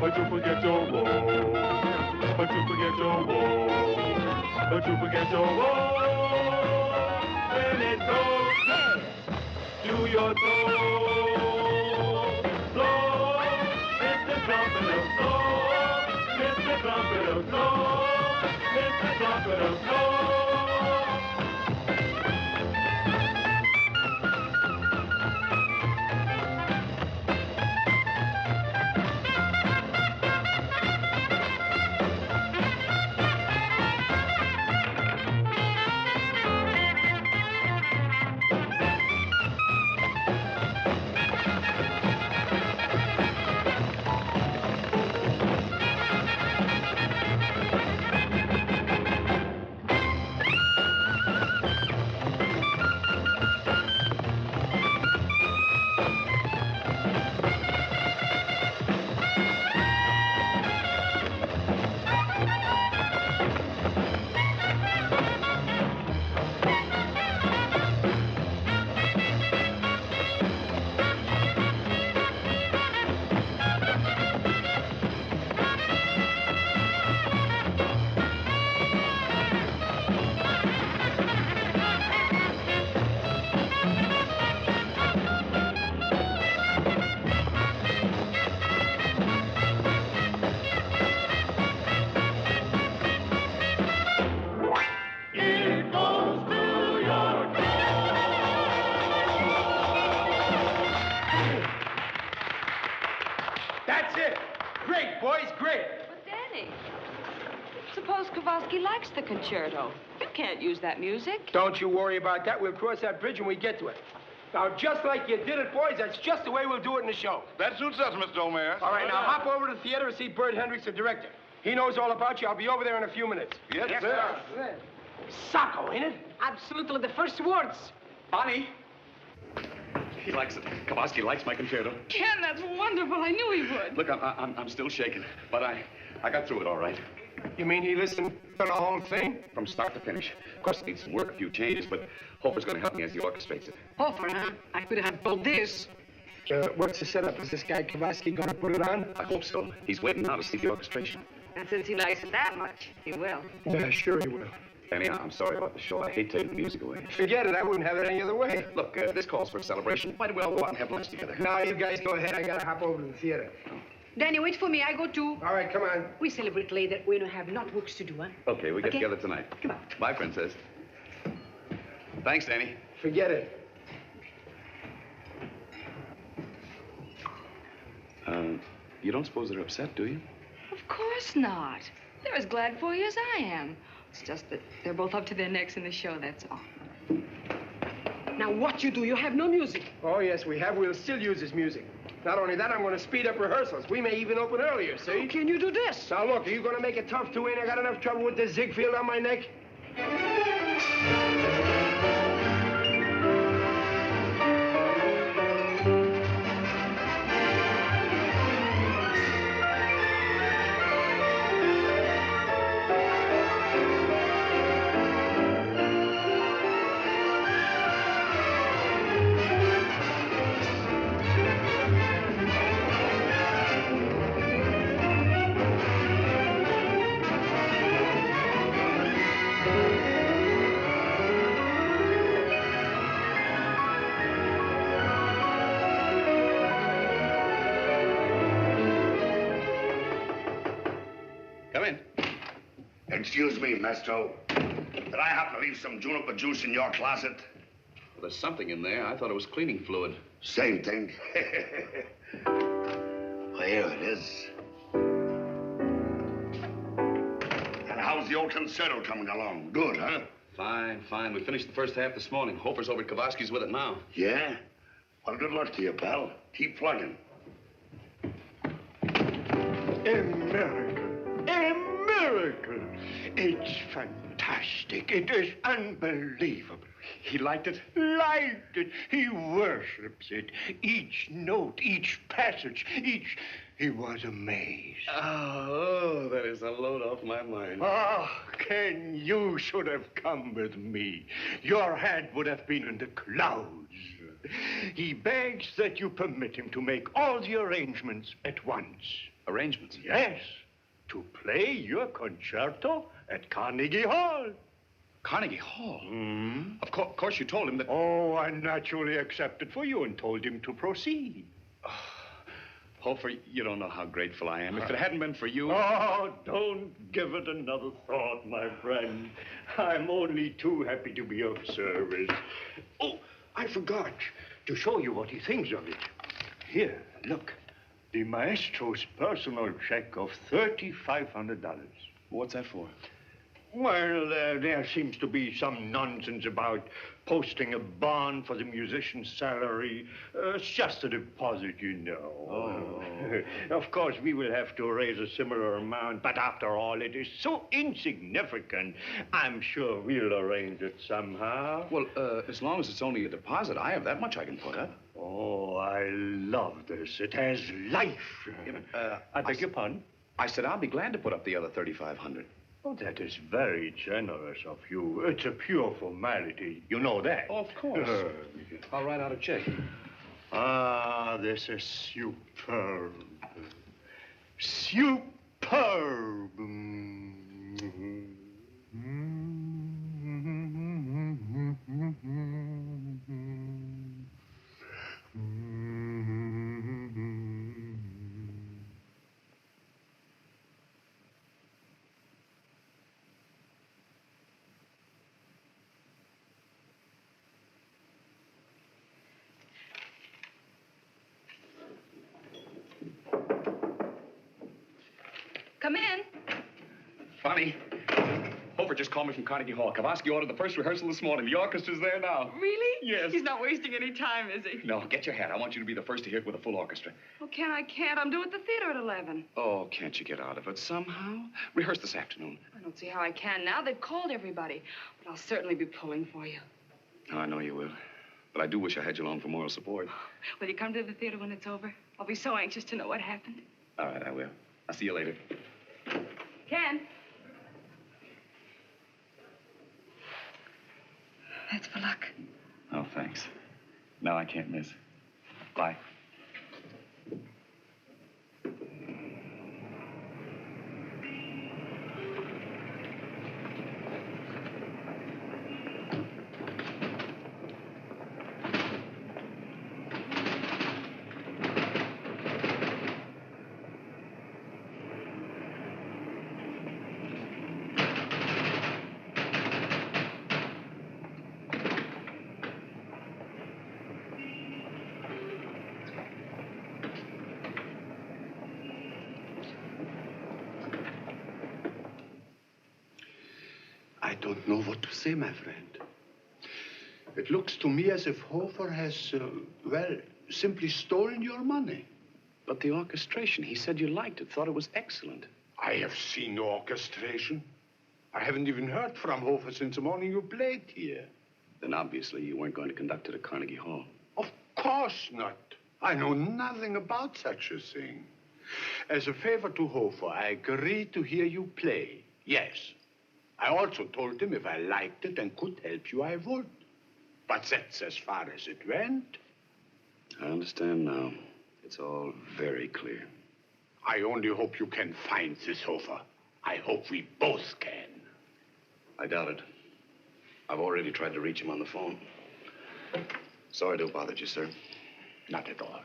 But you forget your woe. But you forget your woe. But you forget your woe. When it goes to your toes. Blow, it's the trumpet of soul. Mr. Trumpet of Soul, Mr. Trumpet of Soul. Likes the concerto. You can't use that music. Don't you worry about that. We'll cross that bridge when we get to it. Now, just like you did it, boys, that's just the way we'll do it in the show. That suits us, Mr. O'Mara. All right, now hop over to the theater and see Bert Hendricks, the director. He knows all about you. I'll be over there in a few minutes. Yes, sir. Sacco, ain't it? Absolutely the first words. Bonnie. He likes it. Kowalski likes my concerto. Ken, that's wonderful. I knew he would. Look, I'm still shaking, but I got through it all right. You mean he listened to the whole thing? From start to finish. Of course, it needs some work, a few changes, but Hofer's going to help me as he orchestrates it. Hofer, huh? I could have told this. What's the setup? Is this guy Kowalski going to put it on? I hope so. He's waiting now to see the orchestration. And since he likes it that much, he will. Yeah, sure he will. Anyhow, I'm sorry about the show. I hate taking the music away. Forget it. I wouldn't have it any other way. Look, this calls for a celebration. Why don't we all go out and have lunch together? Now, you guys go ahead. I got to hop over to the theater. Danny, wait for me. I go too. All right, come on. We celebrate later. We don't have not works to do, huh? Okay, we get Okay. together tonight. Come on. Bye, Princess. Thanks, Danny. Forget it. You don't suppose they're upset, do you? Of course not. They're as glad for you as I am. It's just that they're both up to their necks in the show, that's all. Now, what you do? You have no music. Oh, yes, we have. We'll still use his music. Not only that, I'm going to speed up rehearsals. We may even open earlier, see? How can you do this? Now, look, are you going to make it tough to win? I got enough trouble with the Ziegfeld on my neck. Come in. Excuse me, Maestro. Did I happen to leave some juniper juice in your closet? Well, there's something in there. I thought it was cleaning fluid. Same thing. Well, here it is. And how's the old concerto coming along? Good, huh? Fine, fine. We finished the first half this morning. Hofer's over at Kowalski's with it now. Yeah? Well, good luck to you, pal. Keep plugging. America. America. It's fantastic. It is unbelievable. He liked it? Liked it. He worships it. Each note, each passage, each... He was amazed. Oh, that is a load off my mind. Oh, Ken, you should have come with me. Your head would have been in the clouds. He begs that you permit him to make all the arrangements at once. Arrangements? Yes, to play your concerto at Carnegie Hall. Carnegie Hall? Mm-hmm. Of course you told him that... Oh, I naturally accepted for you and told him to proceed. Hofer, you don't know how grateful I am. If it hadn't been for you... Oh, don't give it another thought, my friend. I'm only too happy to be of service. Oh, I forgot to show you what he thinks of it. Here, look. The Maestro's personal check of $3,500. What's that for? Well, there seems to be some nonsense about posting a bond for the musician's salary. It's just a deposit, you know. Oh. Of course, we will have to raise a similar amount, but after all, it is so insignificant. I'm sure we'll arrange it somehow. Well, as long as it's only a deposit, I have that much I can put up. Oh, I love this. It has life. I beg your pardon? I said I'll be glad to put up the other $3,500. Oh, that is very generous of you. It's a pure formality. You know that. Oh, of course. I'll write out a check. Ah, this is superb. Superb. Come in. Funny. Hofer just called me from Carnegie Hall. Kowalski ordered the first rehearsal this morning. The orchestra's there now. Really? Yes. He's not wasting any time, is he? No, get your hat. I want you to be the first to hear it with a full orchestra. Oh, Ken, I can't. I'm due at the theater at 11. Oh, can't you get out of it somehow? Rehearse this afternoon. I don't see how I can now. They've called everybody. But I'll certainly be pulling for you. Oh, I know you will. But I do wish I had you along for moral support. Will you come to the theater when it's over? I'll be so anxious to know what happened. All right, I will. I'll see you later. Ken? That's for luck. Oh, thanks. Now I can't miss. Bye. I don't know what to say, my friend. It looks to me as if Hofer has, well, simply stolen your money. But the orchestration, he said you liked it, thought it was excellent. I have seen no orchestration. I haven't even heard from Hofer since the morning you played here. Then obviously you weren't going to conduct it at Carnegie Hall. Of course not. I know nothing about such a thing. As a favor to Hofer, I agreed to hear you play. Yes. I also told him if I liked it and could help you, I would. But that's as far as it went. I understand now. It's all very clear. I only hope you can find this Hofer. I hope we both can. I doubt it. I've already tried to reach him on the phone. Sorry to have bothered you, sir. Not at all.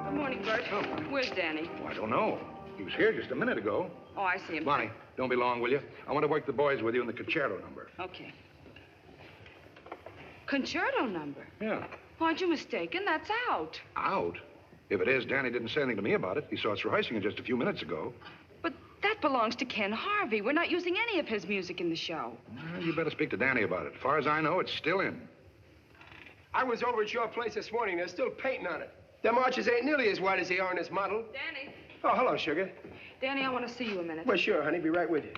Good morning, Bert. Oh. Where's Danny? Oh, I don't know. He was here just a minute ago. Oh, I see him. Bonnie, don't be long, will you? I want to work the boys with you in the concerto number. Okay. Concerto number? Yeah. Aren't you mistaken? That's out. Out? If it is, Danny didn't say anything to me about it. He saw us rehearsing it just a few minutes ago. But that belongs to Ken Harvey. We're not using any of his music in the show. Well, you better speak to Danny about it. As far as I know, it's still in. I was over at your place this morning. They're still painting on it. Them arches ain't nearly as wide as they are in this model. Danny. Oh, hello, sugar. Danny, I want to see you a minute. Well, sure, honey. Be right with you.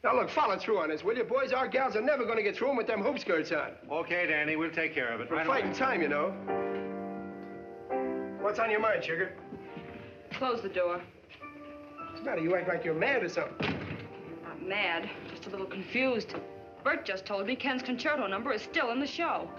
Now, look, follow through on this, will you? Boys, our gals are never going to get through 'em with them hoop skirts on. Okay, Danny, we'll take care of it. We're fighting time, you know. What's on your mind, sugar? Close the door. What's the matter? You act like you're mad or something. Not mad, just a little confused. Bert just told me Ken's concerto number is still in the show.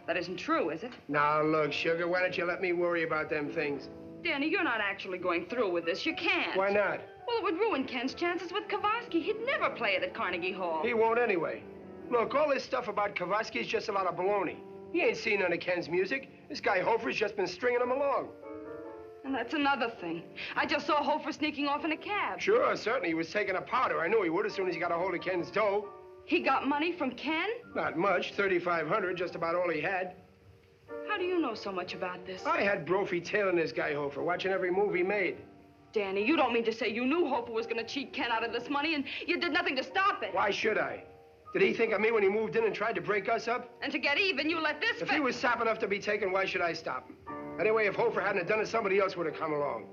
That isn't true, is it? Now, look, sugar, why don't you let me worry about them things? Danny, you're not actually going through with this. You can't. Why not? Well, it would ruin Ken's chances with Kowalski. He'd never play it at Carnegie Hall. He won't anyway. Look, all this stuff about Kowalski is just a lot of baloney. He ain't seen none of Ken's music. This guy Hofer's just been stringing him along. And that's another thing. I just saw Hofer sneaking off in a cab. Sure, certainly. He was taking a powder. I knew he would as soon as he got a hold of Ken's dough. He got money from Ken? Not much. $3,500, just about all he had. How do you know so much about this? I had Brophy tailing this guy Hofer, watching every move he made. Danny, you don't mean to say you knew Hofer was going to cheat Ken out of this money and you did nothing to stop it? Why should I? Did he think of me when he moved in and tried to break us up? And to get even, you let this... If he was sap enough to be taken, why should I stop him? Anyway, if Hofer hadn't have done it, somebody else would have come along.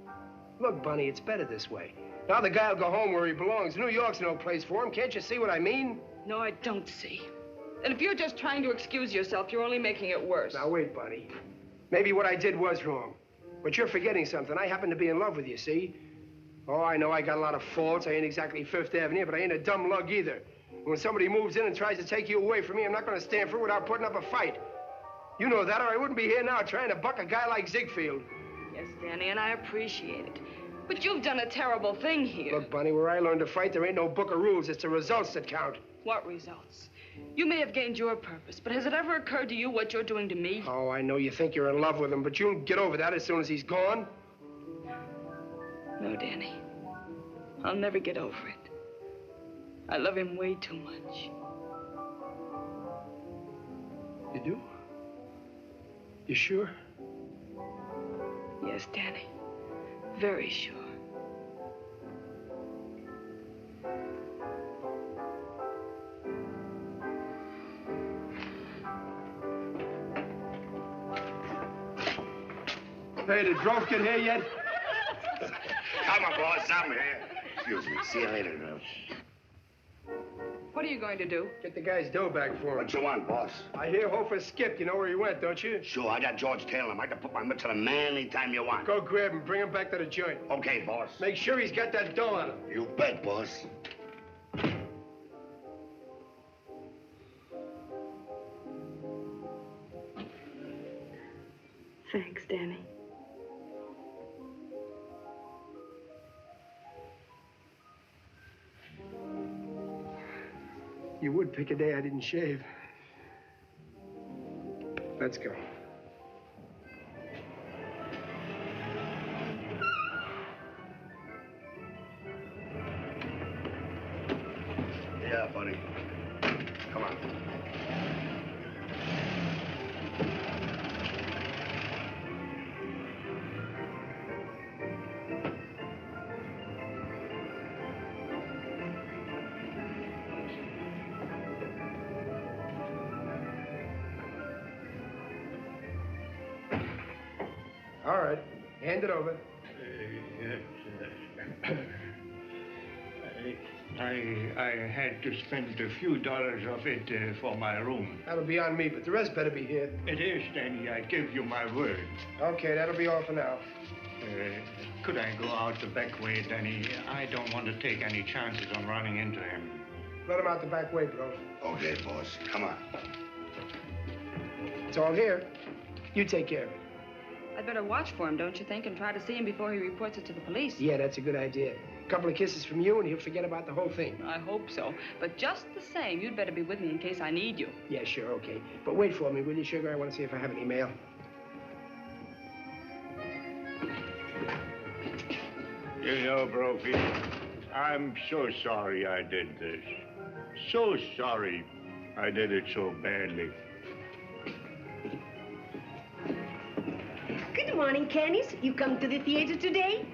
Look, Bunny, it's better this way. Now the guy'll go home where he belongs. New York's no place for him. Can't you see what I mean? No, I don't see. And if you're just trying to excuse yourself, you're only making it worse. Now, wait, Bunny. Maybe what I did was wrong. But you're forgetting something. I happen to be in love with you, see? Oh, I know I got a lot of faults. I ain't exactly Fifth Avenue, but I ain't a dumb lug either. When somebody moves in and tries to take you away from me, I'm not going to stand for it without putting up a fight. You know that, or I wouldn't be here now trying to buck a guy like Ziegfeld. Yes, Danny, and I appreciate it. But you've done a terrible thing here. Look, Bunny, where I learned to fight, there ain't no book of rules. It's the results that count. What results? You may have gained your purpose, but has it ever occurred to you what you're doing to me? Oh, I know you think you're in love with him, but you'll get over that as soon as he's gone. No, Danny. I'll never get over it. I love him way too much. You do? You sure? Yes, Danny. Very sure. Hey, did Grove get here yet? Come on, boss, I'm here. Excuse me. See you later, Grove. What What are you going to do? Get the guy's dough back for him. What you want, boss? I hear Hofer skipped. You know where he went, don't you? Sure, I got George tailing him. I can put my mitts on a man anytime you want. Go grab him. Bring him back to the joint. Okay, boss. Make sure he's got that dough on him. You bet, boss. Thanks, Danny. You would pick a day I didn't shave. Let's go. Yeah, buddy. Come on. All right. Hand it over. I had to spend a few dollars of it for my room. That'll be on me, but the rest better be here. It is, Danny. I give you my word. Okay, that'll be all for now. Could I go out the back way, Danny? I don't want to take any chances on running into him. Let him out the back way, bro. Okay, boss. Come on. It's all here. You take care of it. I'd better watch for him, don't you think, and try to see him before he reports it to the police. Yeah, that's a good idea. A couple of kisses from you, and he'll forget about the whole thing. I hope so. But just the same, you'd better be with me in case I need you. Yeah, sure, okay. But wait for me, will you, sugar? I want to see if I have any mail. You know, Brophy, I'm so sorry I did this. So sorry I did it so badly. Good morning, Candice. You come to the theater today?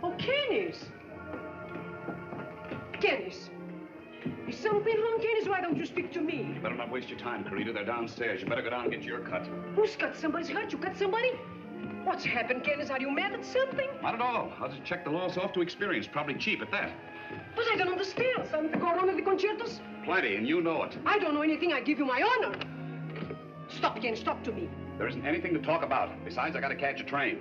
Oh, Candice. Candice. Is something wrong, Candice? Why don't you speak to me? You better not waste your time, Carita. They're downstairs. You better go down and get your cut. Who's cut somebody's hurt? You cut somebody? What's happened, Candice? Are you mad at something? Not at all. I'll just check the loss off to experience. Probably cheap at that. But I don't understand. Something to go wrong with the concertos? Plenty, and you know it. I don't know anything. I give you my honor. Stop, Candice. Stop to me. There isn't anything to talk about. Besides, I gotta catch a train.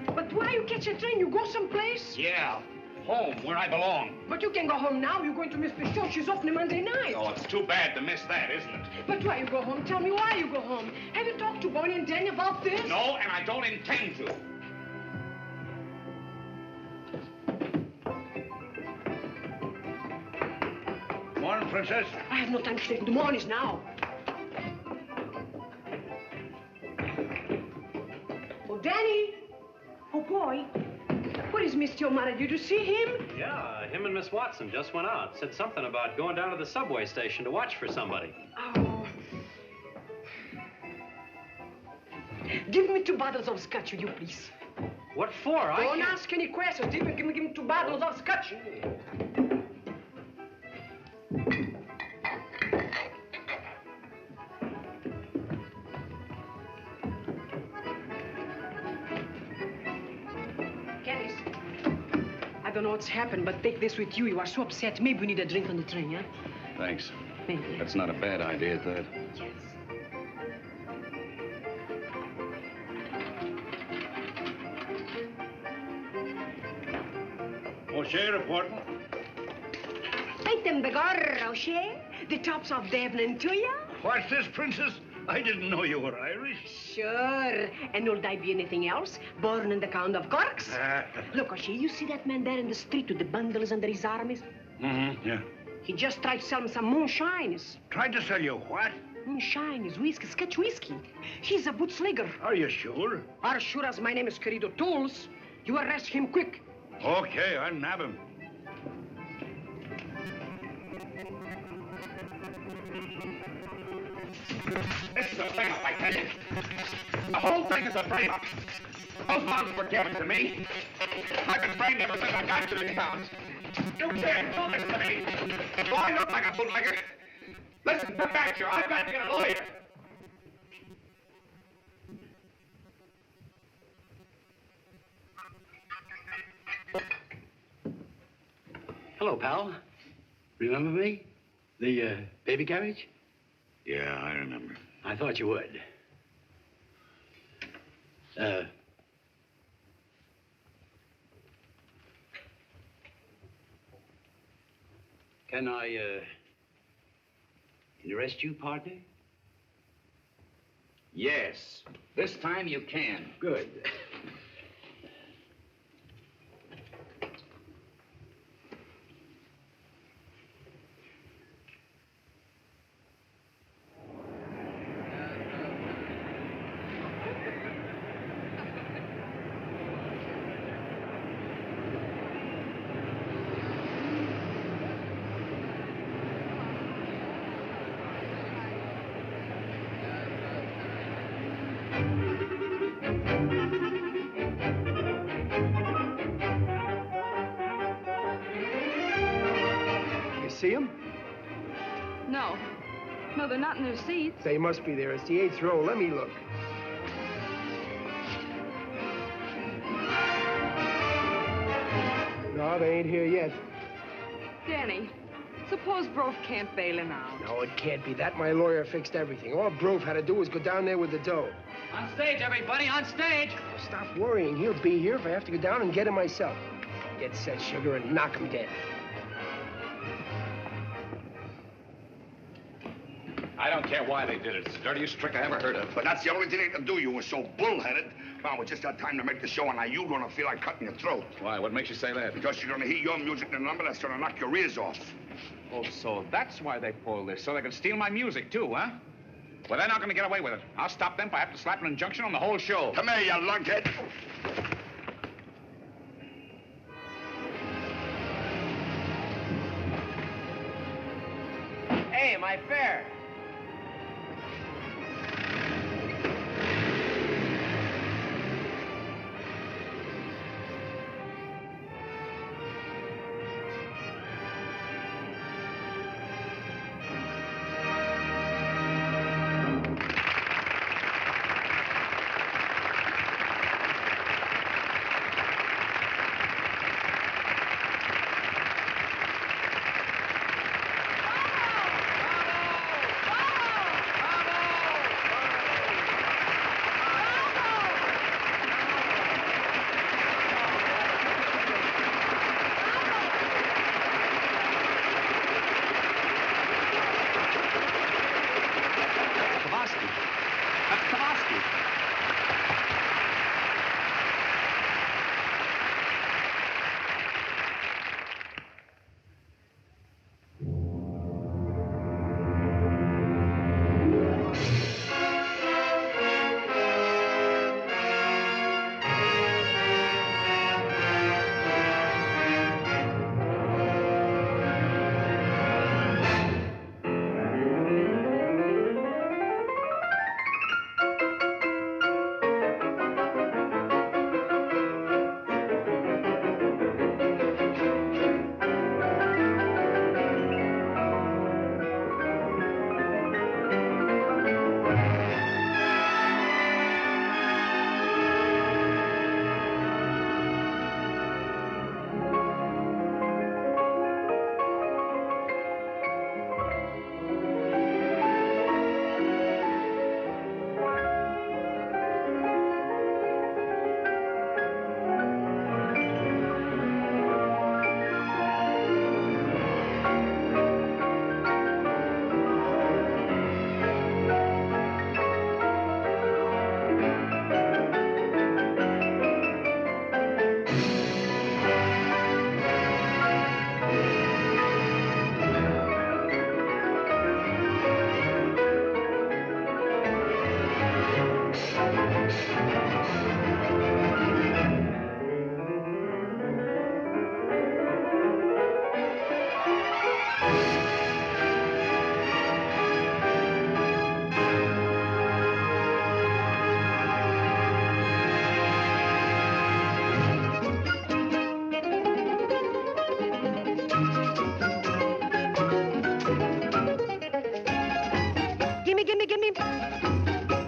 But why you catch a train? You go someplace? Yeah, home, where I belong. But you can go home now. You're going to miss the show. She's off on a Monday night. Oh, it's too bad to miss that, isn't it? But why you go home? Tell me why you go home. Have you talked to Bonnie and Danny about this? No, and I don't intend to. Morning, Princess. I have no time to stay in the mornings now. Oh, Danny. Oh, boy. What is Mr. OMara? Did you see him? Yeah, him and Miss Watson just went out. Said something about going down to the subway station to watch for somebody. Oh. Give me 2 bottles of scotch, will you, please? What for? Don't ask any questions. Give me 2 bottles of scotch. I don't know what's happened, but take this with you. You are so upset. Maybe we need a drink on the train, huh? Thanks. Maybe. That's not a bad idea, that. Yes. O'Shea reporting. Item begor, O'Shea. The tops of Devon to you? What's this, Princess? I didn't know you were Irish. Sure. And will I be anything else? Born in the Count of Corks? Look, O'Shea, you see that man there in the street with the bundles under his arms? Mm-hmm, yeah. He just tried to sell me some moonshine. Tried to sell you what? Moonshine is whiskey, Scotch whiskey. He's a bootlegger. Are you sure? As sure as my name is Carita Tools. You arrest him quick. Okay, I'll nab him. This is a frame-up, I tell you. The whole thing is a frame-up. Those bonds were given to me. I've been framed ever since I got to these towns. You can't do this to me. Do I look like a bootlegger? Listen, come back here. I've got to get a lawyer. Hello, pal. Remember me? The baby carriage? Yeah, I remember. I thought you would. Can I interest you, partner? Yes. This time you can. Good. See them? No. No, they're not in their seats. They must be there. It's the 8th row. Let me look. No, they ain't here yet. Danny, suppose Brof can't bail him out. No, it can't be that. My lawyer fixed everything. All Brove had to do was go down there with the dough. On stage, everybody, on stage. Stop worrying. He'll be here if I have to go down and get him myself. Get set, sugar, and knock him dead. I don't care why they did it. It's the dirtiest trick I ever heard of. But that's the only thing they can do. You were so bullheaded. Now, we just had time to make the show, and now you're going to feel like cutting your throat. Why? What makes you say that? Because you're going to hear your music in a number that's going to knock your ears off. Oh, so that's why they pulled this. So they can steal my music, too, huh? Well, they're not going to get away with it. I'll stop them if I have to slap an injunction on the whole show. Come here, you lunkhead. Hey, my fare.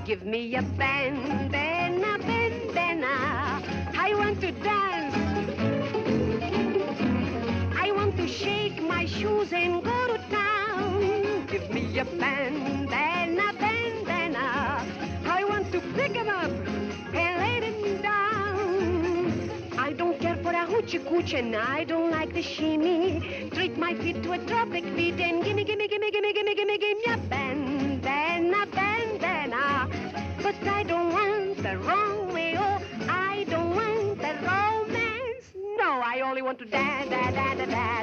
Give me a bandana, bandana. I want to dance. I want to to shake my shoes and go to town. Give me a bandana, bandana. I want to pick him up and lay him down. I don't care for a hoochie coochie and I don't like the shimmy. Treat my feet to a tropic beat and gimme a bandana, bandana. But I don't want the Romeo. I don't want the romance. No, I only want to dance, dance, da-da-da-da.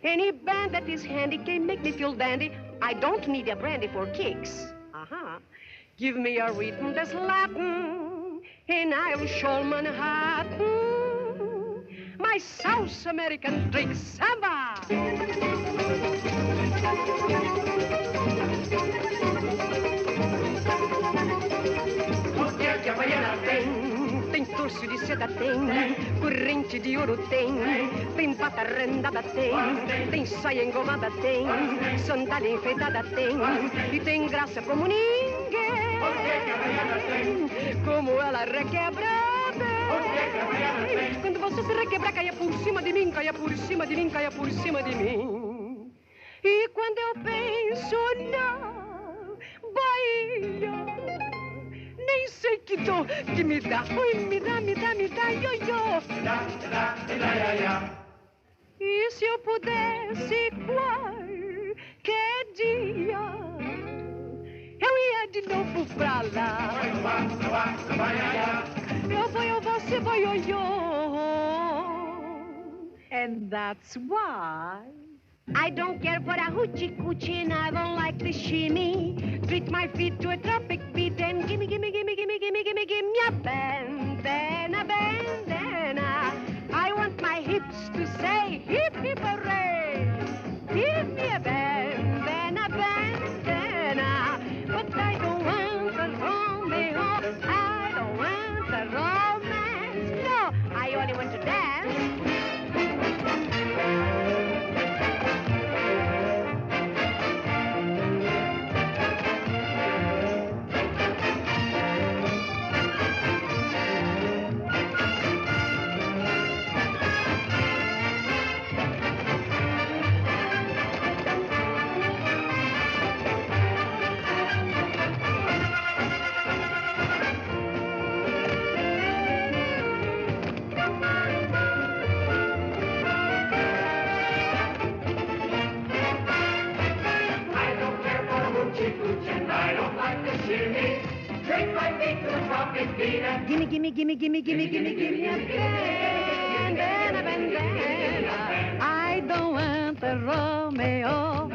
Any band that is handy can make me feel dandy. I don't need a brandy for kicks. Give me a rhythm that's Latin, and I'll show Manhattan my South American drink, samba. Tem torso de seda, tem corrente de ouro, tem pata rendada, tem saia engomada, tem sandália enfeitada, tem e tem graça como ninguém, como ela requebrada. Quando você se requebrar, caia por cima de mim, caia por cima de mim, caia por cima de mim. E quando eu penso na Bahia, nem sei que dor que me dá. Oi, me dá, ioiô. E se eu pudesse qualquer dia, eu ia de novo pra lá. Eu vou, você vai, ioiô. And that's why I don't care for a hoochie coochie and I don't like the shimmy. Treat my feet to a tropic beat and gimme a bandana, bandana. I want my hips to say hip hip hooray. Give me a bandana, bandana. But I don't want the Romeo. I don't want the romance. No, I only want to dance. Gimme a bandana, bandana. I don't want a Romeo.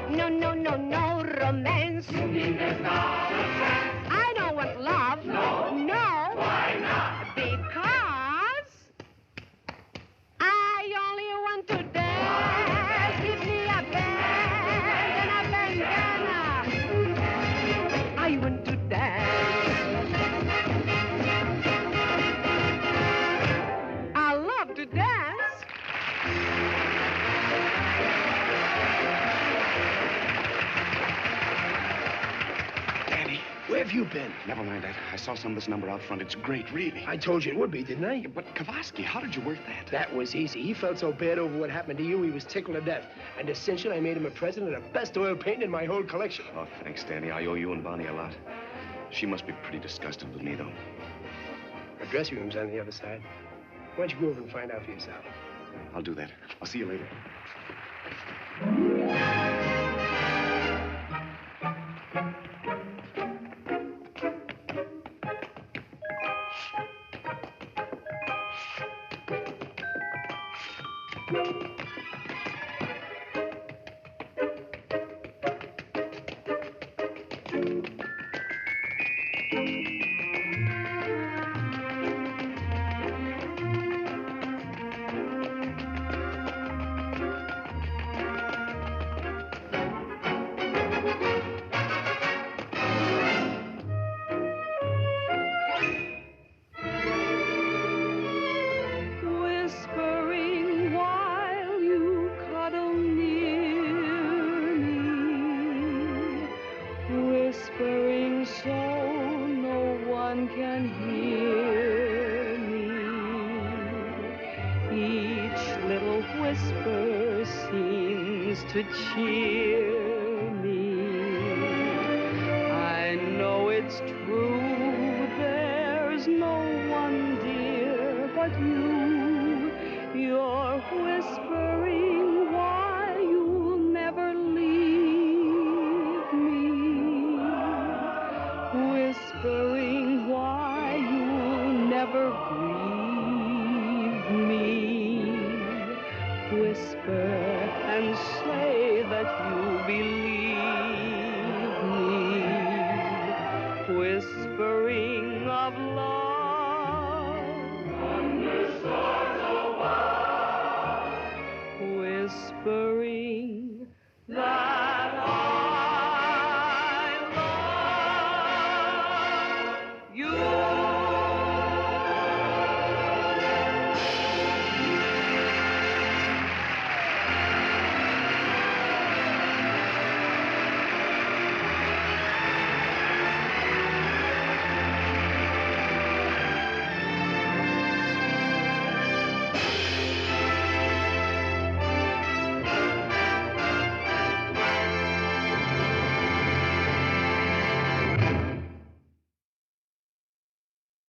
No romance. You mean there's not a chance? I don't want love. No. Why not? Because I only want to dance. Give me a bandana, bandana. I want to dance. To dance. Danny, where have you been? Never mind that. I saw some of this number out front. It's great, really. I told you it would be, didn't I? But Kowalski, how did you work that? That was easy. He felt so bad over what happened to you, he was tickled to death. And essentially, I made him a present of the best oil painting in my whole collection. Oh, thanks, Danny. I owe you and Bonnie a lot. She must be pretty disgusted with me, though. Our dressing room's on the other side. Why don't you go over and find out for yourself? I'll do that. I'll see you later. Whispering while whisper seems to cheer me. I know it's true, there's no one dear but you. You're whispering why you'll never leave me. Whispering why you'll never grieve me. Whisper and say that you believe me. Whispering of love.